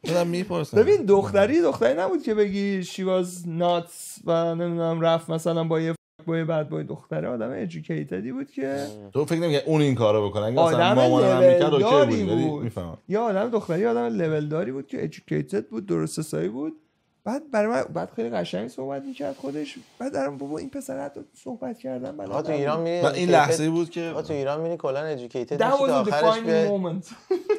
Speaker 1: دارم میپرسم.
Speaker 2: ببین دختری نبود که بگی she was nuts و نمیدونم رفت مثلا با یه بعد با دختره آدم ادوکیتدی بود که
Speaker 1: تو فکر نمی‌کنی اون این کارو بکنه؟ اگه مثلا مامانم میکرد اوکی بود، ولی میفهمم.
Speaker 2: یا آدم دختری آدم لول داری بود که ادوکیتد بود، درست حسابی بود. بعد برای من بعد خیلی قشنگ صحبت می‌کرد خودش. بعد درم بابا این پسر حتی صحبت کردن بلد.
Speaker 4: تو ایران میری
Speaker 1: این لحظه‌ای بود که
Speaker 4: تو ایران میری کلا ادوکیتد میشی
Speaker 2: تا آخرش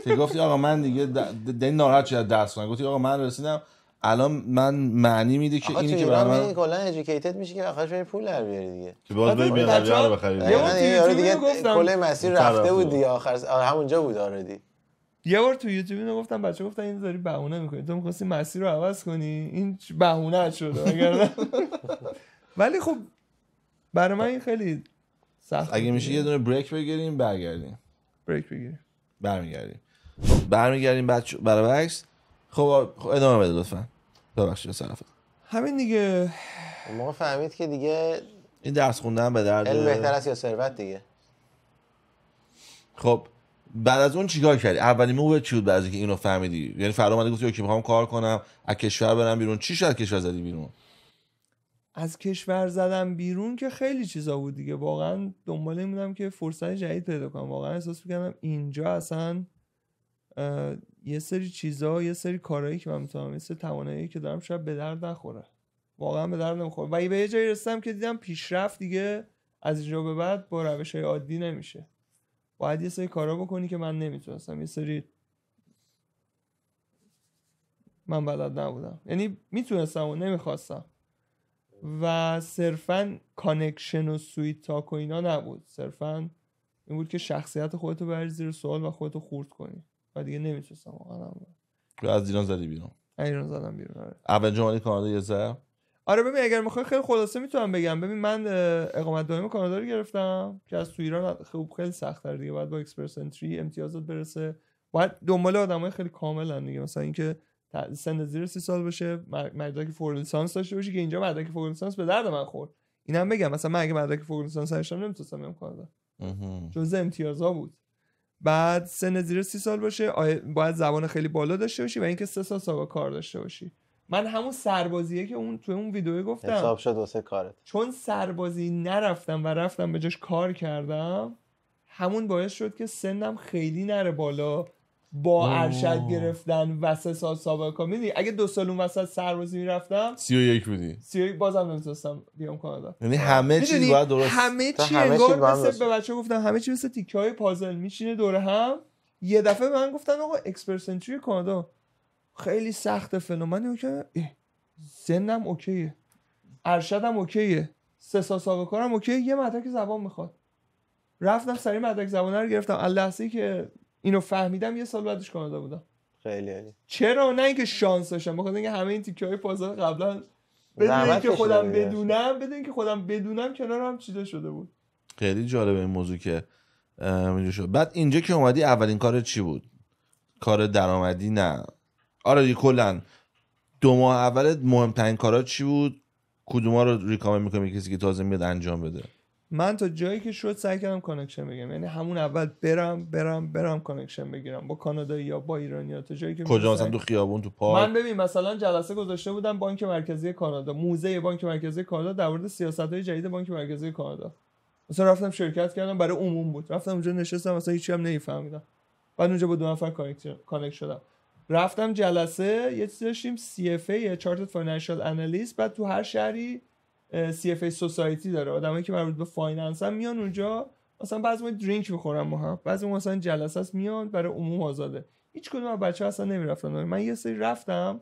Speaker 1: که گفتی آقا من دیگه ناراحت شدم درس کنم. گفتی آقا من رسیدم الان من معنی میده که اینی که برام
Speaker 4: میری کلا ادوکیتد میشی که آخرش بری پول در بیاری دیگه.
Speaker 1: که باز بری BMW رو بخری.
Speaker 4: یه دیگه کل مسیر رفته بود دیگه، آخر همونجا بود آردی.
Speaker 2: یه بار تو یوتیوب اینو گفتم، بچه گفتن این داری بهونه میکنی، تو می‌خواستی مسیر رو عوض کنی، این بهونه شده اگر ولی خب برای من این خیلی سخت.
Speaker 1: اگه میشه یه دونه بریک بگیریم برگردیم.
Speaker 2: بریک بگیریم
Speaker 1: برمیگردیم برای عکس. خب ادامه بده لطفا. ببخشید صرفا
Speaker 4: همین دیگه. ما فهمید که دیگه
Speaker 1: این درس خوندن به درد
Speaker 4: علم بهتر است یا ثروت دیگه.
Speaker 1: خب بعد از اون چیکار کردی؟ اولین موو چی بود بعد از اینکه اینو فهمیدی؟ یعنی فردا اومدی گفتی اوکی میخوام کار کنم، از کشور برم بیرون. چی شد کشور زدی بیرون؟
Speaker 2: از کشور زدم بیرون که خیلی چیزا بود دیگه. واقعا دنبال این بودم که فرصت جدید پیدا کنم. واقعا احساس می‌کردم اینجا اصلا یه سری چیزا، یه سری کارهایی که من میتونم، یه سری توانایی که دارم شاید به درد نخوره. واقعا به درد نمیخوره. و به یه جایی رسیدم که دیدم پیشرفت دیگه از اینجا به بعد با روش‌های عادی نمیشه. باید یه سری کارا بکنی که من نمیتونستم، یه سری من بلد نبودم. یعنی میتونستم و نمیخواستم. و صرفاً کانکشن و سویت تاک و اینا نبود. صرفاً این بود که شخصیت خودتو بری زیر سوال و خودتو خورد کنی. و دیگه نمیتونستم واقعا.
Speaker 1: از ایران زدی بیرون؟
Speaker 2: ایران زدم بیرون. آره.
Speaker 1: اول جمعه کانادا یه ذره
Speaker 2: آره ببین اگر میخوای خیلی خلاصه میتونم بگم. ببین من اقامت دائم کانادا رو گرفتم که از تو ایران خیلی سخت‌تره دیگه. باید با اکسپرس انتری امتیازات برسه، باید دنبال آدمای خیلی کاملن دیگه، مثلا اینکه سن زیر 30 سال باشه، مدرک فوق لیسانس داشته باشی که اینجا مدرک فوق لیسانس به درد من خورد. اینم بگم مثلا من اگه مدرک فوق لیسانس داشتم نمیتونستم بیام کانادا، جزء امتیازا بود. بعد سن زیر 30 سال باشه، باید زبان خیلی بالا داشته باشی و اینکه 3 سال سابقه کار داشته باشی. من همون سربازیه که اون توی اون ویدیو گفتم
Speaker 4: حساب شد واسه کارت،
Speaker 2: چون سربازی نرفتم و رفتم به جاش کار کردم، همون باعث شد که سنم خیلی نره بالا با ارشد گرفتن و 3 سال سابقه کار. میدونی اگه 2 سال اون وسط سربازی میرفتم
Speaker 1: 31 بودی،
Speaker 2: 31 بازم نمیتونستم بیام کانادا.
Speaker 1: یعنی همه چیز باید درست،
Speaker 2: همه چی انگار مثل به بچه‌ها گفتم همه چی مثل تیکه‌های پازل میشینه دور هم. یه دفعه من گفتن آقا اکسپرس انتری کانادا خیلی سخته فلان، که سنم اوکیه، ارشدم اوکیه، 3 سال سابقه کارم اوکیه، یه مدرک زبان میخواد. رفتم سری مدرک زبان رو گرفتم. لحظه‌ای که اینو فهمیدم 1 سال بعدش کانادا بودم.
Speaker 4: خیلی عالی.
Speaker 2: چرا؟ نه اینکه شانس داشتم، بخاطر اینکه همه این تیکه‌های پازل قبلا بدون اینکه خودم بدونم کنارم چیده شده بود.
Speaker 1: خیلی جالبه این موضوع که اینجا شد. بعد اینجا که اومدی اولین کار چی بود؟ کار درآمدی؟ نه آره کلا 2 ماه اول مهمترین کارا چی بود؟ کدوما رو ریکامند می‌کنی کسی که تازه میاد انجام بده؟
Speaker 2: من تا جایی که شد سعی کردم کانکشن بگیرم، یعنی همون اول برم کانکشن بگیرم با کانادایی یا با ایرانی‌ها. تا جایی که
Speaker 1: کجا مثلا تو خیابون، تو پارک؟
Speaker 2: من ببین مثلا جلسه گذاشته بودم بانک مرکزی کانادا، موزه بانک مرکزی کانادا در مورد سیاست‌های جدید بانک مرکزی کانادا. مثلا رفتم شرکت کردم، برای عموم بود، رفتم اونجا نشستم، مثلا هیچی هم نمی‌فهمیدم. بعد اونجا با 2 نفر کانکت شدم. رفتم جلسه یه چیزی داشتیم CFA Chartered Financial Analyst، بعد تو هر شهری CFA سوسایتی داره، آدمایی که مربوط به فایننس هم میان اونجا، مثلا بعضی ما درینک میخورن ما هم، بعضی مثلا جلسه است میان برای عموم آزاده. هیچ کدوم از بچه‌ها اصلا نمیرفتن. من یه سری رفتم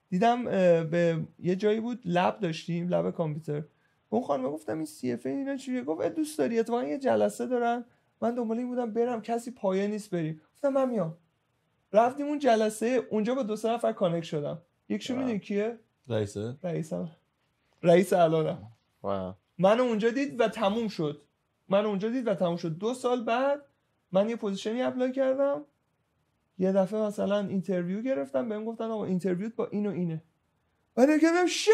Speaker 2: دیدم به یه جایی بود لب داشتیم، لب کامپیوتر. اون خانم گفتم این CFA اینا چیه؟ گفت دوست داری اتفاقا یه جلسه دارن، من دنبال این بودم برم، کسی پایه نیست بریم. گفتم من میام. رفتیم اون جلسه، اونجا با 2 نفر کانکت شدم. یکشون میدونی کیه؟ رئیس الانم. منو اونجا دید و تموم شد. 2 سال بعد من یه پوزیشنی اپلای کردم، یه دفعه مثلا اینترویو گرفتم، بهم گفتن آقا اینترویوت با این و اینه. بعد میگم شت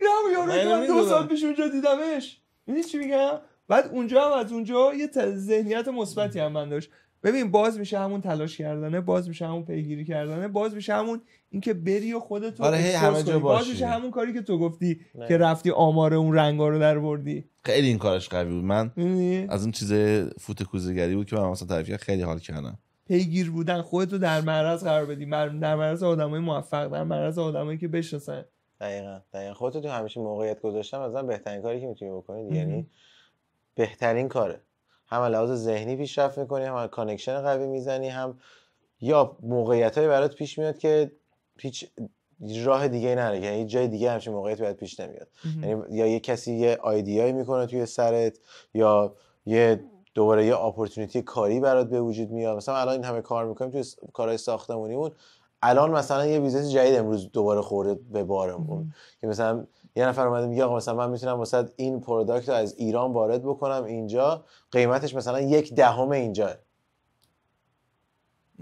Speaker 2: یارو که من 2 سال پیش اونجا دیدمش. میدونی چی میگم؟ بعد اونجا هم از اونجا یه ذهنیت مثبتی هم من داشت. ببین باز میشه همون تلاش کردنه، باز میشه همون پیگیری کردنه، باز میشه همون اینکه بری و خودت رو
Speaker 1: همه جا
Speaker 2: باز میشه همون کاری که تو گفتی که رفتی آمار اون رنگا رو درآوردی.
Speaker 1: خیلی این کارش قوی بود. من از اون چیزای فوت کوزه‌گری بود که من مثلا تعریف خیلی حال کردم.
Speaker 2: پیگیر بودن، خودت رو در معرض قرار بدی، در معرض آدمای موفق، در معرض آدمایی که بشناسن.
Speaker 4: دقیقاً خودت تو همیشه موقعیت گذاشتن مثلا بهترین کاری که میتونی بکنی، یعنی بهترین کاره. هم لحاظ ذهنی پیشرفت میکنی، هم کانکشن قوی میزنی، هم یا موقعیتایی برات پیش میاد که هیچ راه دیگه نره، یعنی هیچ جای دیگه همچین موقعیت برات پیش نمیاد. یعنی یا یه کسی یه ایده‌ای میکنه توی سرت، یا دوباره یه اپورتونیتی کاری برات به وجود میاد. مثلا الان این همه کار میکنیم توی کارهای ساختمونیمون، الان مثلا یه بیزنس جدید امروز دوباره خورده به بارمون که مثلا یه نفر اومده میگه آقا مثلا من میتونم واسه این پروداکت رو از ایران وارد بکنم اینجا، قیمتش مثلا 1/10 اینجا.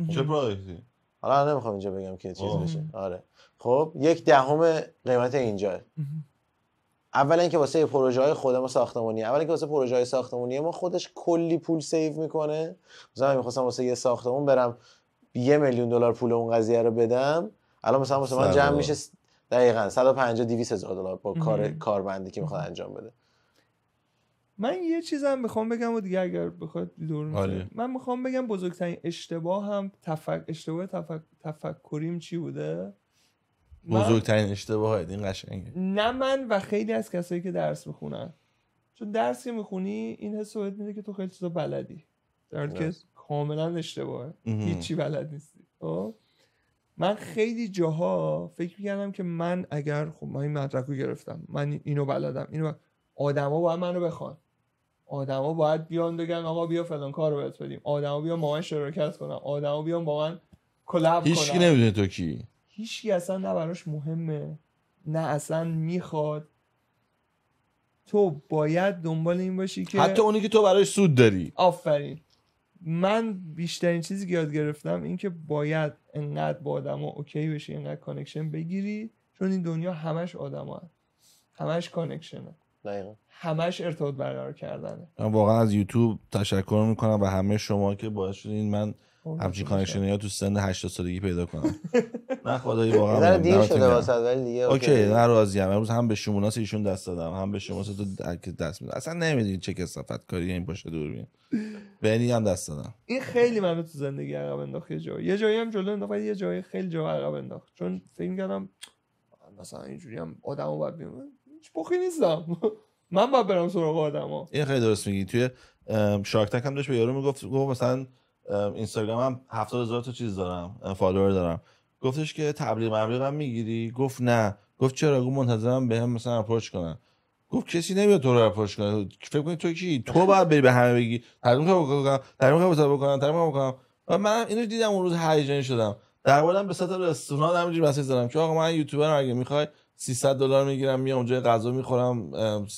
Speaker 1: چه پروداکتی؟
Speaker 4: حالا نمیخوام اینجا بگم که چیز بشه. آره خب 1/10 قیمت اینجا. اولا اینکه واسه پروژه‌های خود ما ساختمانی، ما خودش کلی پول سیو میکنه. مثلا می‌خواستم واسه یه ساختمون برم $1,000,000 پول اون قضیه رو بدم، الان مثلا واسه من جمع میشه دقیقاً 150-200 هزار دلار با کاربندی که میخواد انجام بده.
Speaker 2: من یه چیزم میخوام بگم و دیگه اگر بخواد دور من میخوام بگم بزرگترین اشتباه هم تفکریم چی بوده؟
Speaker 1: بزرگترین اشتباه این قشنگه.
Speaker 2: نه من و خیلی از کسایی که درس میخونن، چون درس که میخونی این حس رو میده که تو خیلی چیزا بلدی، در حالی که کاملا اشتباهه، هیچی بلد نیستی. من خیلی جاها فکر می‌کردم که من اگر خب من این مدرک رو گرفتم، من اینو بلدم، آدما باید منو بخوان، آدما باید بیان بگن آقا بیا فلان کارو بهت بدیم، آدما بیان با من شراکت کنن، آدما بیان با من کلاب کنن.
Speaker 1: هیچکی نمیدونه تو کی،
Speaker 2: هیچکی اصلا نه براش مهمه نه اصلا میخواد، تو باید دنبال این باشی که
Speaker 1: حتی اونی که تو برایش سود داری.
Speaker 2: آفرین. من بیشترین چیزی که یاد گرفتم این که باید انقدر با آدم ها اوکی بشی، انقدر کانکشن بگیری، چون این دنیا همش آدم ها هست. همش کانکشنه، همش ارتباط برقرار کردنه.
Speaker 1: من واقعا از یوتیوب تشکر میکنم و همه شما که باعث شدین من همچین کانکشنی ها تو سن 80 سالگی پیدا کنم. نه خدایی واقعا
Speaker 4: دیر شده واسه ولی دیگه
Speaker 1: اوکی. نه راضیم. امروز هم به شموناس ایشون دست دادم، هم به شما تو دست میدم. اصلا نمیدونید چه کثافت کاری این باشه دوربین. بنی هم دست دادم.
Speaker 2: این خیلی منو تو زندگی عقب انداخت. یه جایی هم جلو انداخت، یه جایی خیلی جا عقب انداخت. چون فکر کردم مثلا اینجوری هم آدمو باید ببینم، هیچ بخی نیستم. من باید برم سراغ آدما.
Speaker 1: این خیلی درست میگی. توی شارک تنک هم داشت به یارو میگفت مثلا اینستاگرام هم 70,000 تا چیز دارم، فالوور دارم. گفتش که تبلیغ هم میگیری؟ گفت نه. گفت چرا؟ گفت منتظرم بهم مثلا اپروچ کنن. گفت کسی نمیاد تو رو اپروچ کنه. فکر کنی تو کی؟ تو باید بری به همه بگی تعریف بکنم. و من اینو دیدم اون روز هیجانی شدم. در واقع به سطح رستوران همینجوری مسیج زدم که آقا من یوتیوبرم، اگه میخوای $300 میگیرم، میام اونجا غذا میخورم،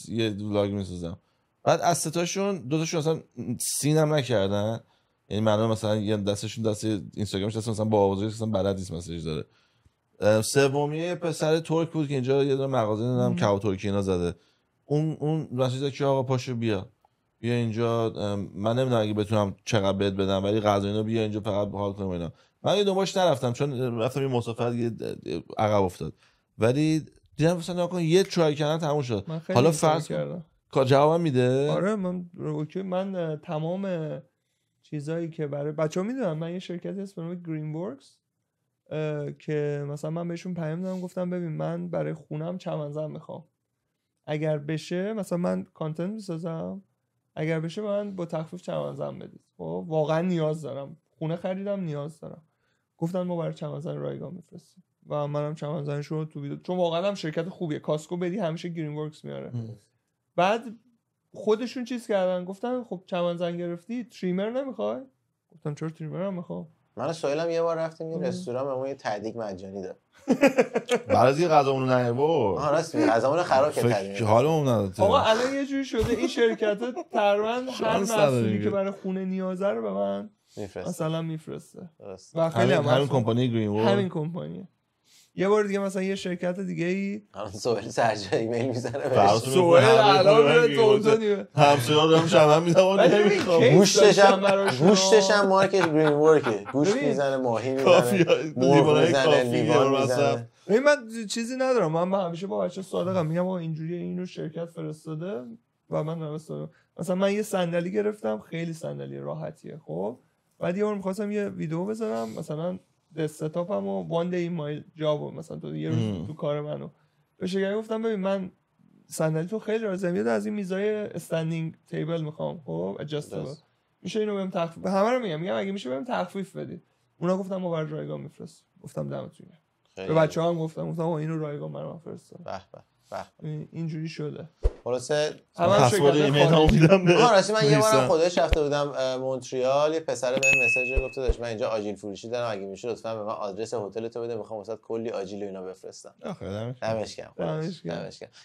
Speaker 1: یه ولاگ میسازم. بعد از ستاشون دوتاشون اصلا سینم نکردن. یعنی معلومه مثلا یه دستشون دست اینستاگرامش دست مثلا با آوازی مثلا بلد نیست مسیج داره. سومیه پسر ترک بود که اینجا یه دونه مغازه دیدم کاو ترکی اینا زده. اون مسیج که آقا پاشو بیا اینجا، من نمیدونم اگه بتونم چقدر بهت بدم، ولی غذا اینا بیا اینجا فقط حال کنیم اینا. من یه دنبالش نرفتم چون رفتم یه مسافرت عقب افتاد، ولی دیدم مثلا نکن یه ترای کردن تموم شد. حالا فرض کردم جوابم میده.
Speaker 2: آره من اوکی. من تمام چیزایی که برای بچه‌ها میدونم، من یه شرکتی هست به نام گرین ورکس که مثلا من بهشون پیام دادم، گفتم ببین من برای خونم چمنزن میخوام، اگر بشه مثلا من کانتنت میسازم، اگر بشه من با تخفیف چمنزن بدید. خب واقعا نیاز دارم، خونه خریدم نیاز دارم. گفتن ما برای چمنزن رایگان میفرستیم و منم چمنزنش رو تو ویدیو، چون واقعا هم شرکت خوبیه، کاسکو بدی همیشه گرین ورکس میاره. بعد خودشون چیز کردن، گفتن خب چمنزن گرفتی تریمر نمیخوای؟ گفتم چرا تریمر هم میخوام.
Speaker 4: من سوالم یه بار رفتیم یه رستوران به ما یه تدیگ مجانی داد.
Speaker 1: بعد از غذامون رو نیاورد.
Speaker 4: آها راست میگی، غذامون خراب کرد تدیگ.
Speaker 1: حالمون نداد.
Speaker 2: آقا الان یه جوری شده این شرکت تقریبا هر محصولی که برای خونه نیازه رو به من مثلا میفرسته.
Speaker 1: و خیلی همین کمپانی گرین ورک،
Speaker 2: همین کمپانی. یه بار دیگه مثلا یه شرکت دیگه ای
Speaker 4: سوال سرجا ایمیل میزنه
Speaker 2: سوال الان تونتونی
Speaker 1: همسایه‌ها دارم شمن میدم اون نمیخوام.
Speaker 4: گوشتش هم مارکش گرین ورکه، گوشت میزنه، ماهی میزنه، مرغ میزنه، لیوان میزنه.
Speaker 2: من چیزی ندارم، من همیشه با بچه صادقم، میگم آقا اینجوریه، اینو شرکت فرستاده و من درستم. مثلا من یه صندلی گرفتم، خیلی صندلی راحتیه. خب بعد یه بار می‌خواستم یه ویدیو بذارم، مثلا دسکتاپم و وان دی مایل جاب، مثلا تو یه روز تو کار منو به شرکت گفتم ببین من صندلی تو خیلی راضیم، یاد از این میزای استندینگ تیبل میخوام، خب ادجاستبل میشه، اینو بهم تخفیف، همه رو میگم اگه میشه بهم تخفیف بدید. اونا گفتم ما برای رایگان میفرست. گفتم دمتون گرم. به بچه‌ها هم گفتم اینو رایگان برام فرستاد.
Speaker 4: به به
Speaker 2: اینجوری شده.
Speaker 4: خلاصه
Speaker 1: پسورد ایمیلمو میدم به
Speaker 4: راستی من یه بارم خودش رفته بودم مونتریال، یه پسر بهم مسیج گفته داشت من اینجا آجیل فروشی دارم، اگه میشه لطفا به من آدرس هتل تو بده، میخوام واسات کلی آجیل و اینا بفرستم. دمش گرم.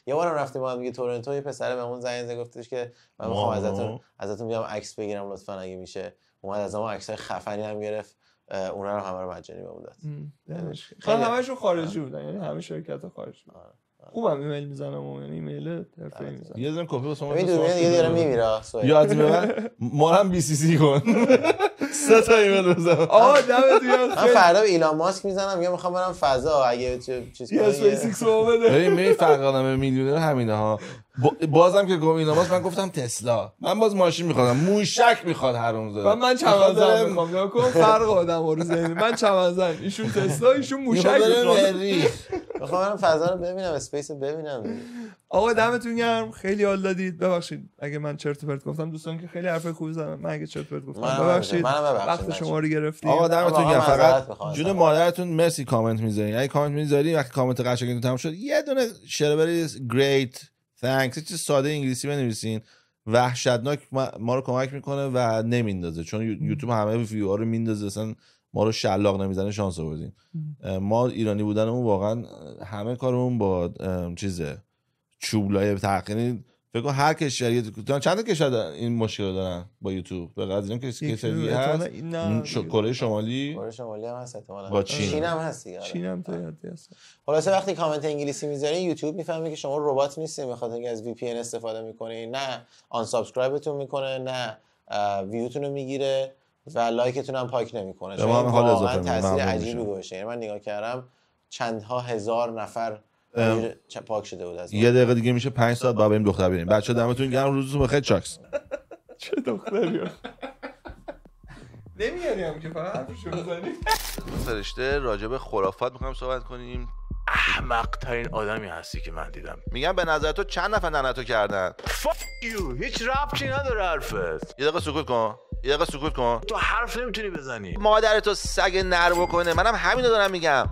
Speaker 4: یه بارم رفتیم با هم دیگه تورنتو، یه پسر بهمون زنگ زد گفتش که من میخوام ازتون بیام عکس بگیرم لطفا اگه میشه. اومد از ما عکسای خفنی هم گرفت، اونا رو همه رو مجانی بهمون داد.
Speaker 2: خیلی همشون خارجی بودن، یعنی همه شرکت‌ها خارجی بودن. خوبم ایمیل میزنم، یعنی ایمیل حرفه‌ای میزنم.
Speaker 1: یه دونه کپی واسه ما
Speaker 4: میدونی دیگه داره میمیره.
Speaker 1: یا از من ما هم بی سی سی کن 3 تا ایمیل بزنم.
Speaker 2: آها دمت گرم.
Speaker 4: من فردا به ایلان ماسک میزنم، میگم میخوام برم فضا، اگه چیز
Speaker 2: کنی اسپیس بده.
Speaker 1: ببین می فرقانم میلیونر همینه ها. بازم که گفت ایلان ماسک، من گفتم تسلا، من باز ماشین میخوام، موشک میخواد حرومزاده.
Speaker 2: من چمنزن میخوام. نگاه کن فرق آدم‌ها رو ذهن. من چمنزن، ایشون تسلا، ایشون موشک
Speaker 4: میخوام برم فضا رو ببینم، اسپیس رو ببینم.
Speaker 2: آقا دمتون گرم، خیلی حال دادید. ببخشید اگه من چرت و پرت گفتم، دوستان که خیلی حرفای خوبی زدن، من اگه چرت و پرت گفتم ببخشید، وقت شما رو گرفتیم.
Speaker 1: آقا دمتون گرم. فقط جون مادرتون مرسی کامنت میذارین. اگه کامنت میذاری وقتی کامنت قشنگتون تموم شد یه دونه شربری گریت تانکس چیز ساده انگلیسی بنویسین، وحشتناک ما رو کمک میکنه و نمیندازه، چون یوتیوب همه ویو ها رو میندازه، اصلا ما رو شلاق نمیزنه شانس آوردیم. ما ایرانی بودنمون واقعا همه کارمون با چیزه چوبلای تحقیقی. فکر کنم هر کشوری چند کشور این مشکل دارن با یوتیوب به غیر از این کشوری هست کره شمالی
Speaker 4: کره شمالی هم هست احتمالاً
Speaker 1: با
Speaker 4: چین هم هست دیگه.
Speaker 2: چین هم تا یادی هست.
Speaker 4: خلاصه وقتی کامنت انگلیسی میذاری یوتیوب میفهمه که شما ربات نیستین به خاطر اینکه از VPN استفاده میکنین، نه آن سابسکرایبتون میکنه، نه ویوتون رو میگیره و لایکتون هم پاک نمیکنه.
Speaker 1: شما هم حال اضافه
Speaker 4: تاثیر عجیبی گذاشته. من نگاه کردم چندها هزار نفر پاک شده بود از
Speaker 1: یه دقیقه دیگه میشه 5 ساعت بعد بریم دختر ببینیم. بچه‌ها دمتون گرم، روزتون بخیر. چاکس.
Speaker 2: چه دختری نمیاریم که فقط حرفشو بزنیم.
Speaker 1: فرشته راجع به خرافات می‌خوایم صحبت کنیم.
Speaker 5: احمق ترین آدمی هستی که من دیدم.
Speaker 1: میگم به نظر تو چند نفر ننتو کردن؟
Speaker 5: Fuck you. هیچ ربطی نداره حرفت.
Speaker 1: یه دقیقه سکوت کن.
Speaker 5: تو حرف نمیتونی بزنی.
Speaker 1: مادر تو سگ نر بکنه. منم همینو دارم میگم.